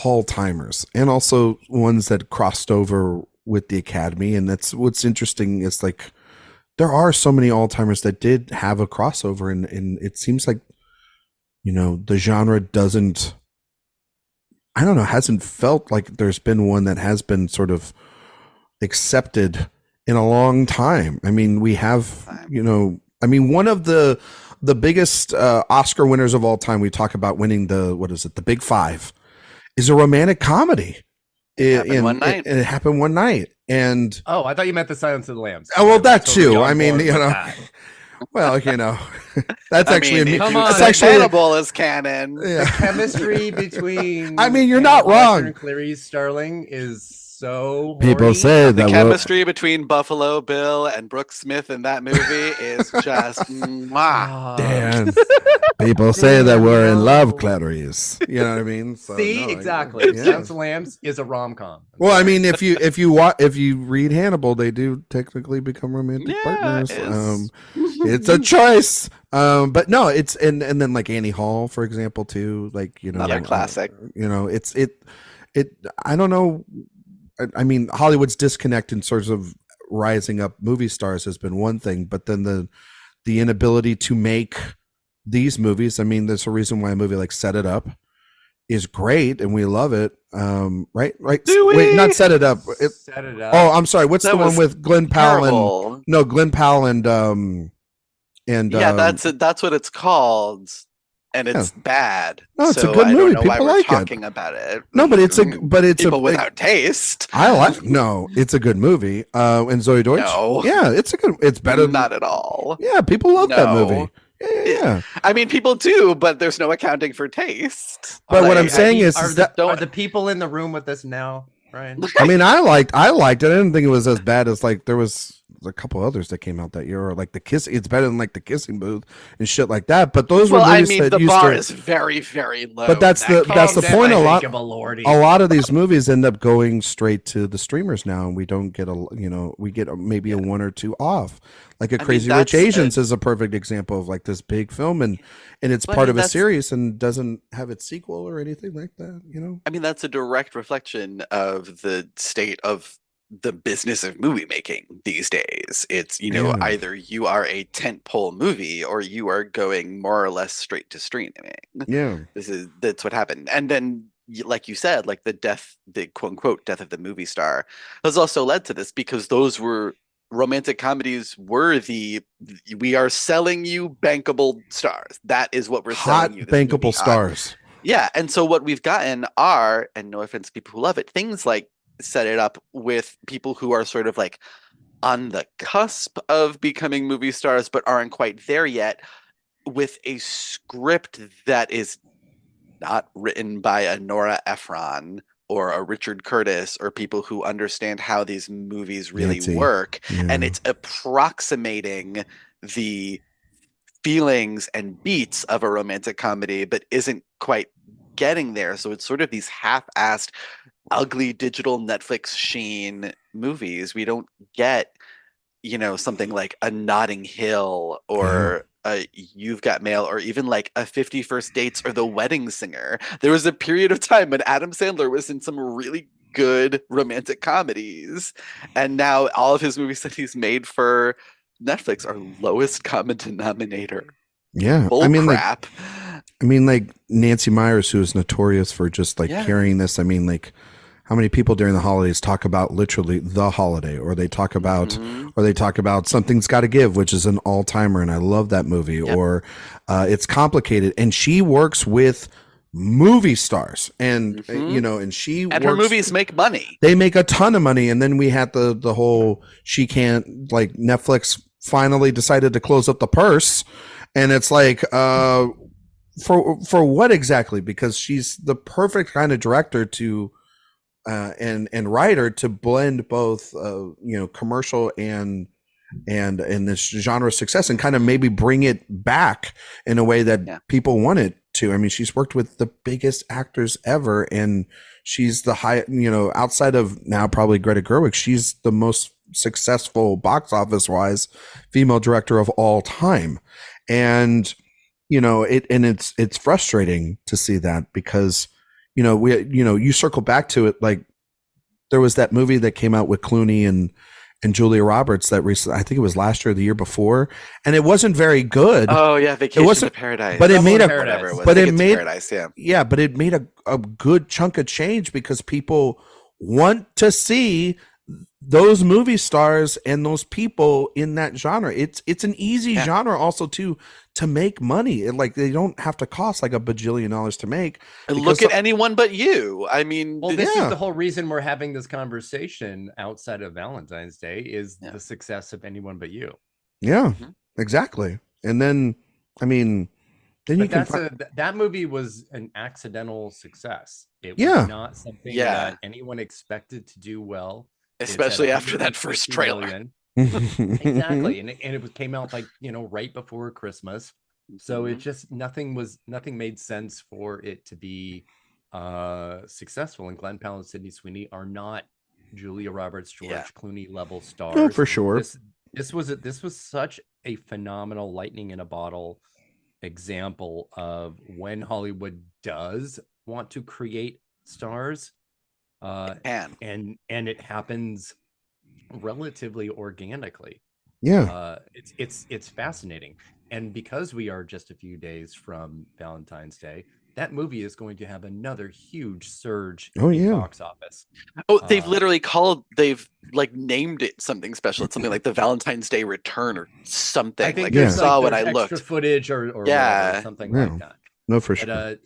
all timers, and also ones that crossed over with the Academy. And that's what's interesting. It's like there are so many all timers that did have a crossover, and it seems like the genre doesn't. I don't know, hasn't felt like there's been one that has been sort of accepted in a long time. I mean, we have, I mean, one of the biggest Oscar winners of all time, we talk about winning the Big Five, is a romantic comedy. It happened one night. It happened one night. And I thought you meant The Silence of the Lambs. Oh, well, that too. I mean, well, that's actually Hannibal is canon. Yeah. The chemistry between I mean, you're not wrong. And Clarice Starling is so people horny. say the chemistry between Buffalo Bill and Brooke Smith in that movie is just mwah. Damn. People say that we're in love, Clarice. You know what I mean? So, exactly. Silence of the Lambs is a rom-com. Well, I mean, if you read Hannibal, they do technically become romantic partners. It's a choice. But no, it's and then like Annie Hall, for example, too. Like, another classic. I don't know. I mean, Hollywood's disconnect in sorts of rising up movie stars has been one thing, but then the inability to make these movies. I mean, there's a reason why a movie like Set It Up is great and we love it. Right? Wait, not Set It Up. Set It Up. Oh, I'm sorry. What's the one with Glenn Powell? Glenn Powell and yeah, that's what it's called. And it's bad. No, it's a good movie. People like talking about it. No, but it's people without taste. It's a good movie. And Zoe Deutsch. No. Yeah, it's better. Not at all. Yeah, people love that movie. Yeah. I mean, people do, but there's no accounting for taste. But what I'm saying is that are the people in the room with us now, Ryan? I mean, I liked it. I didn't think it was as bad as like there was a couple others that came out that year, or like it's better than like The Kissing Booth and shit like that. But those were movies that the bar is very, very low. But that's the point. A lot of these movies end up going straight to the streamers now, and we don't get we get maybe a one or two off. Like Crazy Rich Asians is a perfect example of like this big film, and it's part of a series and doesn't have its sequel or anything like that. I mean, that's a direct reflection of the state of the business of movie making these days. It's either you are a tentpole movie or you are going more or less straight to streaming. That's what happened. And then, like you said, like the quote unquote death of the movie star has also led to this, because those were romantic comedies we are selling you bankable stars. That is what we're selling you. Bankable stars. Yeah. And so what we've gotten are, and no offense to people who love it, things like Set It Up with people who are sort of like on the cusp of becoming movie stars but aren't quite there yet, with a script that is not written by a Nora Ephron or a Richard Curtis or people who understand how these movies really work. And it's approximating the feelings and beats of a romantic comedy but isn't quite getting there. So it's sort of these half-assed ugly digital Netflix sheen movies. We don't get, something like a Notting Hill or a You've Got Mail, or even like a 50 First Dates or The Wedding Singer. There was a period of time when Adam Sandler was in some really good romantic comedies, and now all of his movies that he's made for Netflix are lowest common denominator. Yeah. Crap. Like Nancy Meyers, who is notorious for just like carrying this. I mean, like, how many people during the holidays talk about literally the holiday, or they talk about Something's Got to Give, which is an all-timer, and I love that movie. Or It's Complicated, and she works with movie stars, and her movies make money. They make a ton of money, and then we had the whole Netflix finally decided to close up the purse, and it's like for what exactly? Because she's the perfect kind of director to and writer to blend both commercial and this genre success, and kind of maybe bring it back in a way that people want it to. I mean, she's worked with the biggest actors ever, and she's the high, outside of now probably Greta Gerwig, she's the most successful box office wise female director of all time. And it's frustrating to see that, because you circle back to it, like there was that movie that came out with Clooney and Julia Roberts that recently, I think it was last year or the year before, and it wasn't very good. Oh yeah, Vacation to Paradise. But it made a good chunk of change, because people want to see those movie stars and those people in that genre, it's an easy genre also to make money. Like they don't have to cost like $1 bajillion to make. And look at Anyone But You. I mean, well, this is the whole reason we're having this conversation outside of Valentine's Day is the success of Anyone But You. Yeah, exactly. And then, I mean, then you can that movie was an accidental success. It was not something that anyone expected to do well, especially after that first trailer. Exactly, and it came out like right before Christmas, so it just nothing made sense for it to be successful. And Glenn Powell and Sydney Sweeney are not Julia Roberts, George Clooney level stars. Oh, for sure. This was such a phenomenal lightning in a bottle example of when Hollywood does want to create stars, and it happens relatively organically. It's fascinating. And because we are just a few days from Valentine's Day, that movie is going to have another huge surge in box office. They've named it something special. It's something like the Valentine's Day Return or something. I think I saw when I looked. Extra footage or whatever, something like that. No, for sure. But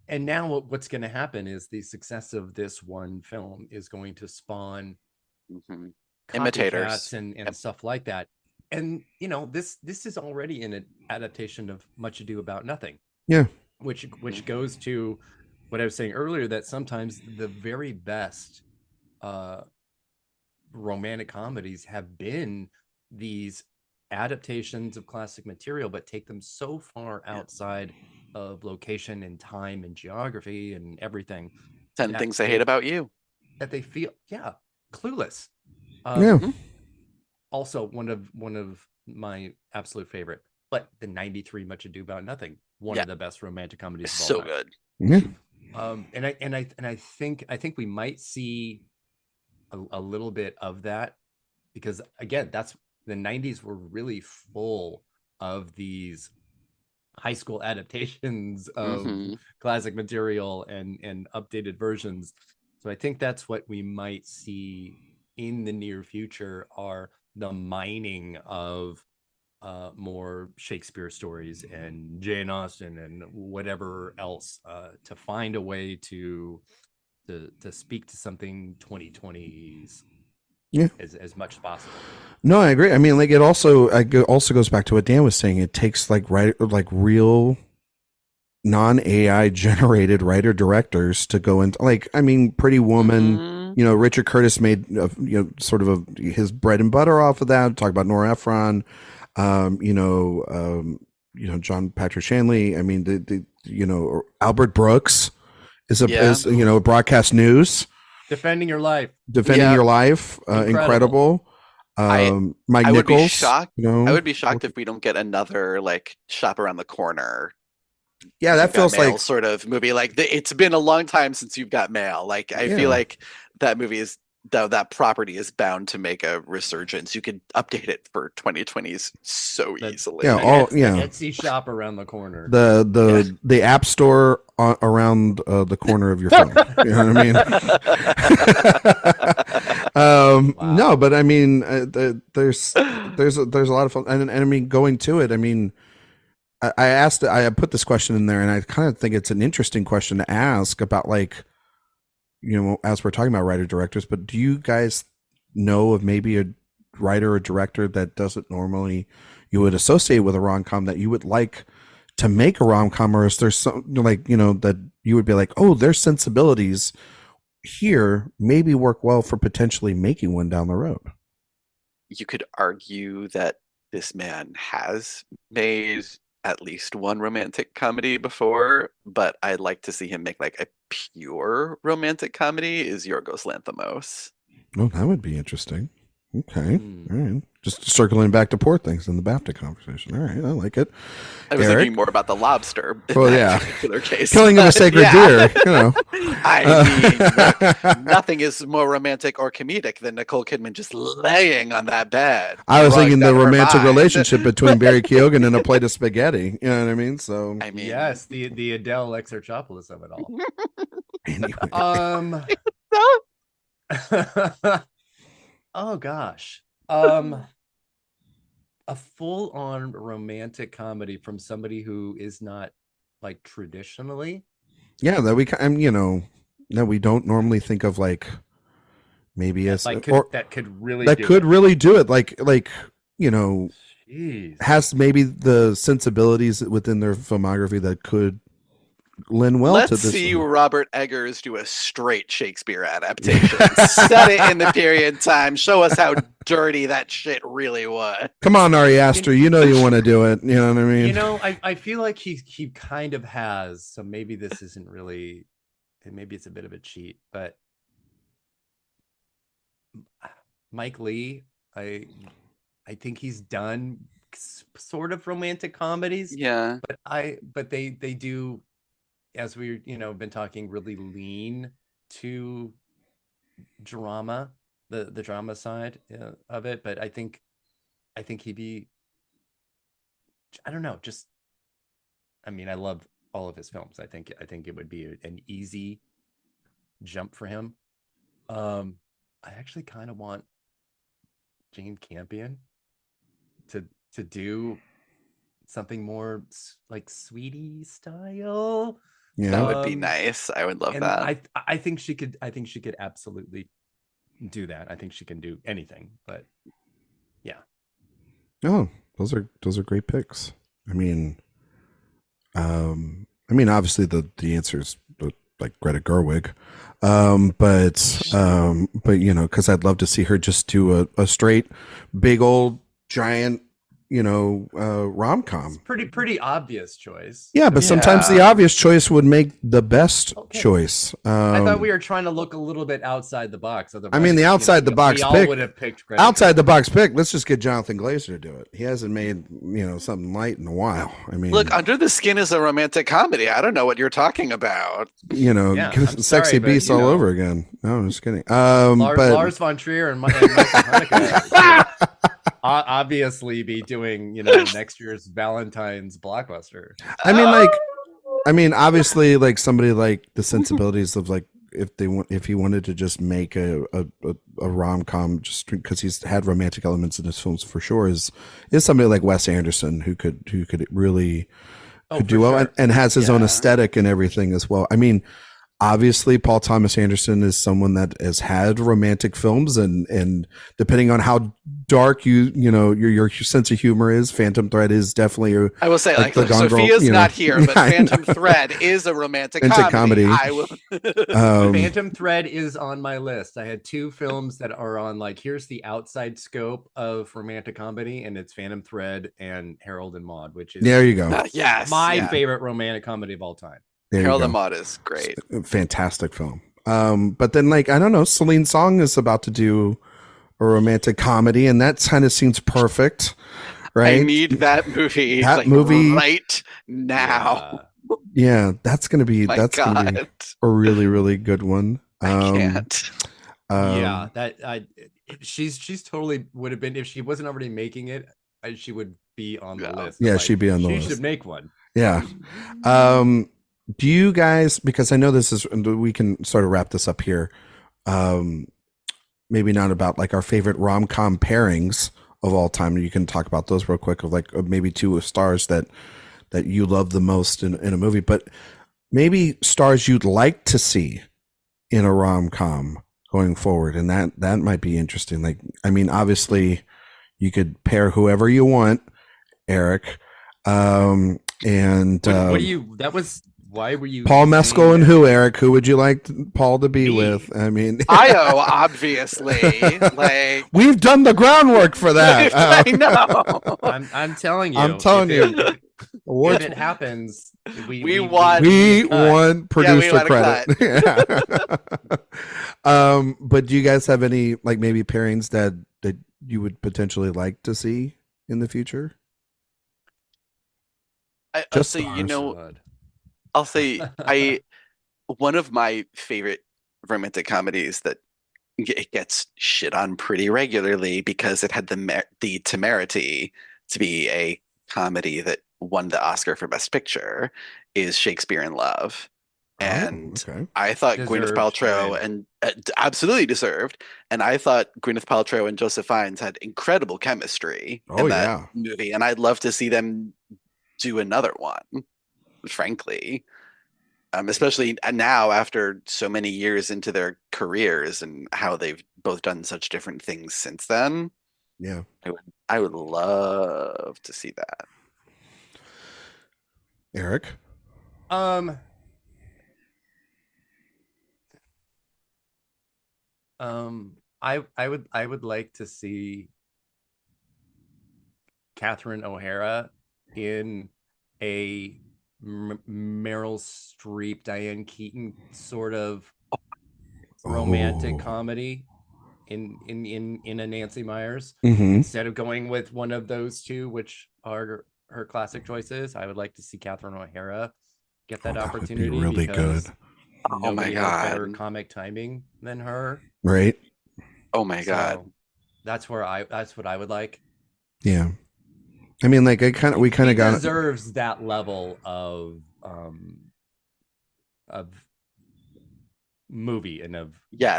and now what's going to happen is the success of this one film is going to spawn imitators and stuff like that. And this is already an adaptation of Much Ado About Nothing. Yeah. Which goes to what I was saying earlier, that sometimes the very best romantic comedies have been these adaptations of classic material, but take them so far outside of location and time and geography and everything. 10 Things I Hate About You. That they feel, Clueless. Also one of my absolute favorite, but the 93 Much Ado About Nothing, one of the best romantic comedies of all time. Good. And I think we might see a little bit of that, because again, that's the 90s were really full of these high school adaptations of classic material and updated versions. So I think that's what we might see in the near future, are the mining of more Shakespeare stories and Jane Austen and whatever else, to find a way to speak to something 2020s as much as possible. No, I agree. I mean, like, it also goes back to what Dan was saying. It takes like real non-AI generated writer directors to go into, like, I mean, Pretty Woman, Richard Curtis made sort of his bread and butter off of that. Talk about Nora Ephron, John Patrick Shanley. I mean, Albert Brooks is broadcast news. Defending Your Life. Incredible. Mike Nichols. Would be shocked. I would be shocked if we don't get another like Shop Around the Corner. Yeah, that feels like sort of movie. Like it's been a long time since You've Got Mail. Like I feel like that movie is that property is bound to make a resurgence. You could update it for 2020s so easily. Etsy Shop Around the Corner. The App Store around the corner of your phone. You know what I mean? Wow. No, but I mean, there's a lot of fun, and I mean, going to it. I mean, I put this question in there, and I kind of think it's an interesting question to ask about, like, as we're talking about writer directors, but do you guys know of maybe a writer or director that doesn't normally you would associate with a rom-com that you would like to make a rom-com, or is there some that you would be like, oh, their sensibilities here maybe work well for potentially making one down the road? You could argue that this man has made at least one romantic comedy before, but I'd like to see him make like a pure romantic comedy. Is Yorgos Lanthimos. Oh, that would be interesting. Okay. All right. Just circling back to poor things in the BAFTA conversation. All right. I like it. I was thinking more about The Lobster in that particular case. Killing of a sacred deer, I mean, nothing is more romantic or comedic than Nicole Kidman just laying on that bed. I was thinking the romantic relationship between Barry Keoghan and a plate of spaghetti. You know what I mean? So I mean, yes, the Adele Exarchopoulos of it all. Anyway. Oh gosh. A full-on romantic comedy from somebody who is not like traditionally. Yeah, that we that we don't normally think of, like maybe as or That could really that do could it. really do it, like you know Jeez. has maybe the sensibilities within their filmography that could lend well to Let's this. see Robert Eggers do a straight Shakespeare adaptation. Set it in the period time. Show us how dirty that shit really was. Come on, Ari Aster, you know you want to do it. You know what I mean? You know, I feel like he kind of has, so maybe this isn't really, maybe it's a bit of a cheat, but Mike Lee, I think he's done sort of romantic comedies. Yeah. But they do, as we been talking, really lean to drama, the drama side of it. But I think he'd be, I don't know, just, I mean, I love all of his films. I think it would be an easy jump for him. I actually kind of want Jane Campion to do something more like Sweetie style. Yeah, That would be nice. I would love that. I think she could absolutely do that. I think she can do anything, but yeah. Oh, those are great picks. I mean, obviously the answer is like Greta Gerwig, but because I'd love to see her just do a straight, big old giant, rom-com. It's pretty obvious choice. Yeah, but sometimes the obvious choice would make the best choice. I thought we were trying to look a little bit outside the box. I mean, the outside the box we pick. All would have picked Greta outside the box pick. Let's just get Jonathan Glazer to do it. He hasn't made something light in a while. I mean, look, Under the Skin is a romantic comedy. I don't know what you're talking about. Sexy beast all over again. No, I'm just kidding. Lars von Trier and Michael Haneke obviously be doing next year's Valentine's blockbuster. I mean, obviously, like somebody like the sensibilities of like if he wanted to just make a rom-com just because he's had romantic elements in his films for sure is somebody like Wes Anderson who could really do well and has his own aesthetic and everything as well. I mean, obviously Paul Thomas Anderson is someone that has had romantic films and depending on how dark your sense of humor is, Phantom Thread is definitely I will say, like Sophia's not here, but Phantom Thread is a romantic comedy. I will Phantom Thread is on my list. I had two films that are on, like, here's the outside scope of romantic comedy, and it's Phantom Thread and Harold and Maude, which is there you go. My favorite romantic comedy of all time. Harold and Maude is great. Fantastic film. But then, like, I don't know, Celine Song is about to do a romantic comedy, and that kind of seems perfect, right? I need that movie. Right now. Yeah, that's gonna be gonna be a really, really good one. I can't. She's totally would have been, if she wasn't already making it, she would be on the list. Yeah, she'd be on the list. She should make one. Yeah. Do you guys, because I know this is, we can sort of wrap this up here. Maybe not about like our favorite rom-com pairings of all time. You can talk about those real quick of like maybe two stars that you love the most in a movie, but maybe stars you'd like to see in a rom-com going forward. And that might be interesting. Like, I mean, obviously you could pair whoever you want, Erik. Why were you Paul Mescal and who, Erik? Who would you like Paul to be with? I mean, Io, obviously. Like, we've done the groundwork for that. I know. I'm telling you. If it happens, we want producer credit. But do you guys have any like maybe pairings that you would potentially like to see in the future? I'll say one of my favorite romantic comedies that it gets shit on pretty regularly because it had the temerity to be a comedy that won the Oscar for Best Picture is Shakespeare in Love. And okay. I thought Gwyneth Deserved Paltrow win. and absolutely deserved. And I thought Gwyneth Paltrow and Joseph Fiennes had incredible chemistry in that movie. And I'd love to see them do another one, frankly. Especially now after so many years into their careers and how they've both done such different things since then. Yeah. I would love to see that. Erik? I would like to see Catherine O'Hara in a Meryl Streep, Diane Keaton sort of romantic comedy in a Nancy Meyers. Instead of going with one of those two, which are her classic choices, I would like to see Catherine O'Hara get that opportunity. That would be really good. Oh my God. Has better comic timing than her. Right. Oh my God. That's what I would like. Yeah. I mean, like, we kind of got deserves that level of movie and of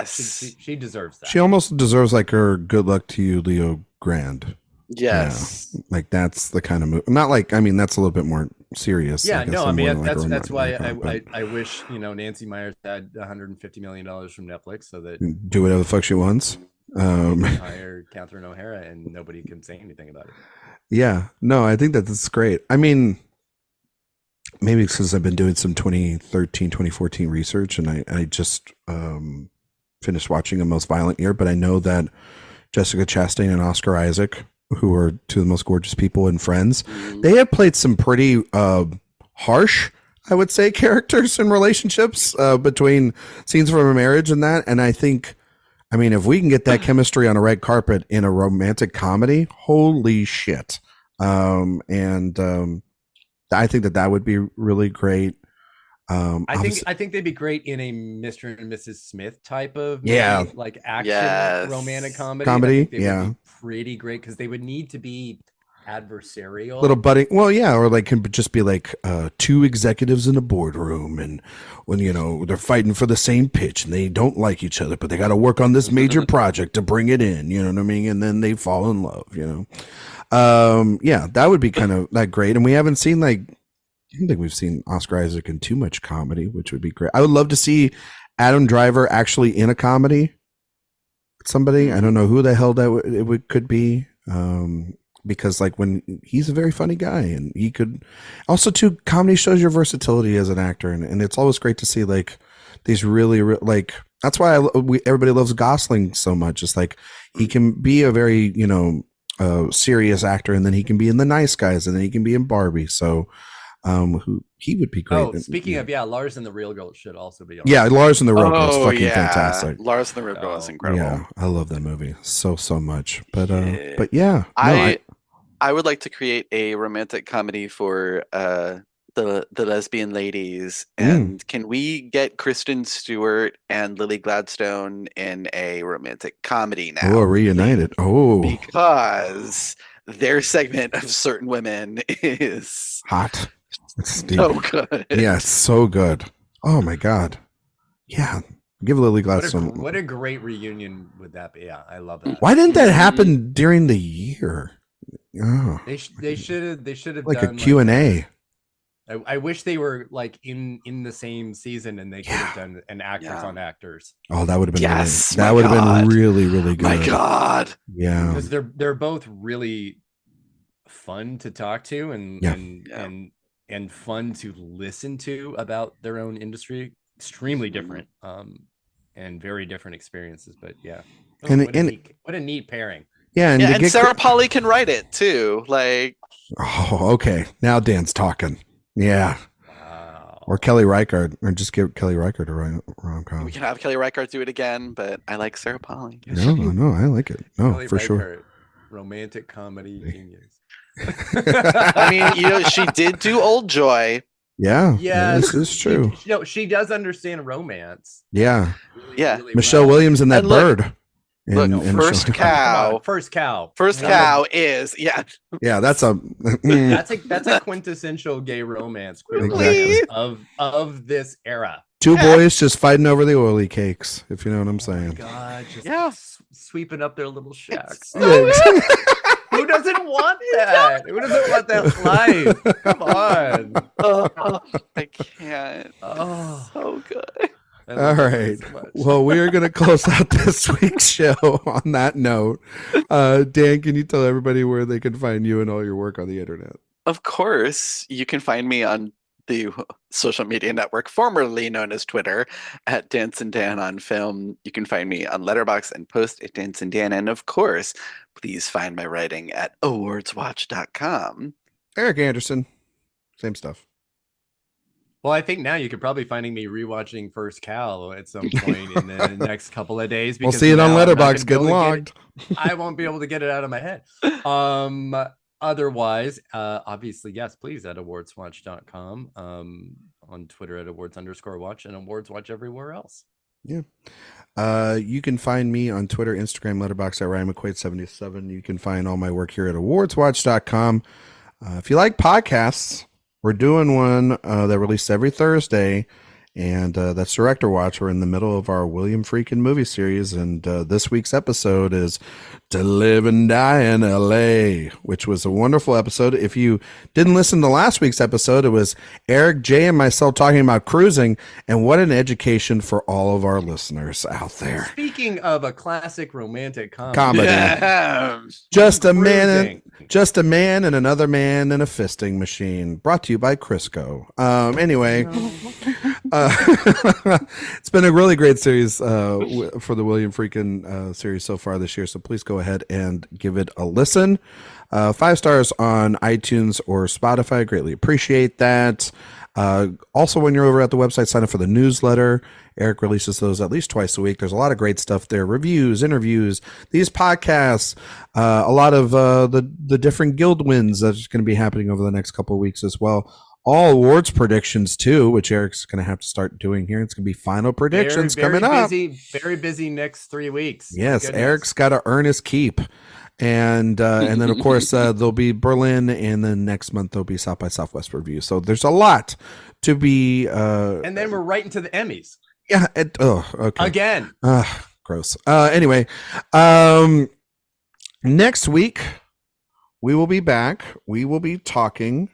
she deserves that. She almost deserves like her Good Luck to You, Leo Grand. Yes. Yeah. Like that's the kind of movie. Not like, I mean, that's a little bit more serious. Yeah, like, no, I mean, like that's why I wish, Nancy Meyers had $150 million from Netflix so that do whatever the fuck she wants. Hire Catherine O'Hara and nobody can say anything about it. Yeah, no, I think that's great. I mean, maybe because I've been doing some 2013, 2014 research and I just finished watching A Most Violent Year, but I know that Jessica Chastain and Oscar Isaac, who are two of the most gorgeous people in Friends, they have played some pretty harsh, I would say, characters in relationships between scenes from a marriage and that. And I think, I mean, if we can get that chemistry on a red carpet in a romantic comedy, holy shit. I think that would be really great. I think they'd be great in a Mr. and Mrs. Smith type of movie, like action romantic comedy. I think they would be pretty great because they would need to be adversarial, little budding. Well, yeah, or like can just be like two executives in a boardroom, and when they're fighting for the same pitch and they don't like each other, but they got to work on this major project to bring it in. You know what I mean? And then they fall in love. Yeah, that would be kind of that great. And we haven't seen I don't think we've seen Oscar Isaac in too much comedy, which would be great. I would love to see Adam Driver actually in a comedy. Somebody, I don't know who the hell that could be. Because like when he's a very funny guy and he could also too, comedy shows your versatility as an actor. And it's always great to see like these really like, that's why everybody loves Gosling so much. It's like he can be a very, serious actor, and then he can be in The Nice Guys, and then he can be in Barbie. So he would be great. Oh, speaking of, Lars and the Real Girl should also be on. Yeah, Lars and the Real Girl is fucking fantastic. Lars and the Real Girl is incredible. Yeah, I love that movie so much. But yeah, I would like to create a romantic comedy for the lesbian ladies. And can we get Kristen Stewart and Lily Gladstone in a romantic comedy now? Oh, reunited. Oh, because their segment of certain women is hot. It's so good. Yeah, it's so good. Oh my God. Yeah. Give Lily Gladstone. What a great reunion would that be? Yeah, I love that. Why didn't that happen during the year? Oh. They should have like done a Q&A. I wish they were like in the same season and they could have done an actors on actors. Oh, that would have been that would have been really, really good. My God. Yeah. Because they're both really fun to talk to and fun to listen to about their own industry. Extremely different and very different experiences. But yeah. What a neat pairing. Yeah, and Sarah Polley can write it too. Like, oh, okay. Now Dan's talking. Yeah. Wow. Or Kelly Reichardt, or just give Kelly Reichardt a rom-com. We can have Kelly Reichardt do it again, but I like Sarah Polley. No, I like it. No, Kelly for Reichardt, sure. Romantic comedy genius. I mean, she did do Old Joy. Yeah. Yeah, this is true. She does understand romance. Yeah. Really Michelle well. Williams and that bird. First cow. First cow. First cow is Yeah, that's a that's a quintessential gay romance of this era. Two boys just fighting over the oily cakes, if you know what I'm saying. God, just sweeping up their little shacks. Yeah. Who doesn't want that? Who doesn't want that life? Come on. Oh, I can't. Oh, So good. All right. Well, we are going to close out this week's show on that note. Dan, can you tell everybody where they can find you and all your work on the internet? Of course, you can find me on the social media network formerly known as Twitter at Dance and Dan on Film. You can find me on Letterboxd and Post at Dance and Dan. And of course, please find my writing at AwardsWatch.com. Erik Anderson, same stuff. Well, I think now you could probably finding me rewatching First Cow at some point in the next couple of days. We'll see it on Letterboxd. Get logged. I won't be able to get it out of my head. Otherwise, obviously, yes, please at awardswatch.com, on Twitter at awards_watch, and awardswatch everywhere else. Yeah. You can find me on Twitter, Instagram, Letterboxd at Ryan McQuade 77. You can find all my work here at awardswatch.com. If you like podcasts, we're doing one that releases every Thursday, and that's Director Watch. We're in the middle of our William Friedkin movie series, and this week's episode is To Live and Die in LA, which was a wonderful episode. If you didn't listen to last week's episode, it was Erik, Jay, and myself talking about cruising, and what an education for all of our listeners out there. Speaking of a classic romantic Comedy. Yeah. Just a man and another man and a fisting machine. Brought to you by Crisco. Anyway, it's been a really great series for the William Friedkin series so far this year. So please go ahead and give it a listen. 5 stars on iTunes or Spotify. Greatly appreciate that. Also, when you're over at the website, sign up for the newsletter. Erik releases those at least twice a week. There's a lot of great stuff there. Reviews, interviews, these podcasts, a lot of the different guild wins that's going to be happening over the next couple of weeks as well. All awards predictions too, which Erik's going to have to start doing here. It's going to be final predictions coming up. Very busy next 3 weeks. Yes, Erik's got to earn his keep. And then of course there'll be Berlin, and then next month there'll be South by Southwest review. So there's a lot to be. And then we're right into the Emmys. Yeah. Okay. Again. Gross. Anyway, next week we will be back. We will be talking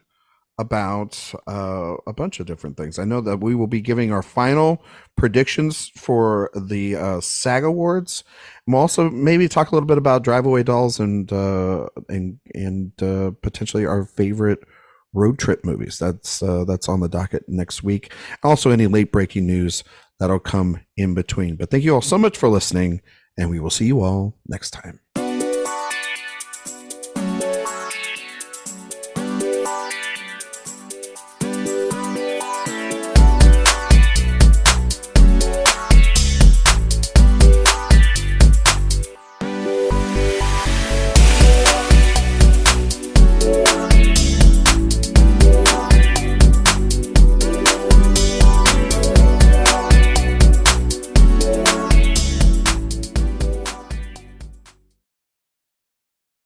about a bunch of different things. I know that we will be giving our final predictions for the SAG Awards. And we'll also maybe talk a little bit about Drive Away Dolls and potentially our favorite road trip movies. That's on the docket next week. Also, any late breaking news that'll come in between. But thank you all so much for listening, and we will see you all next time.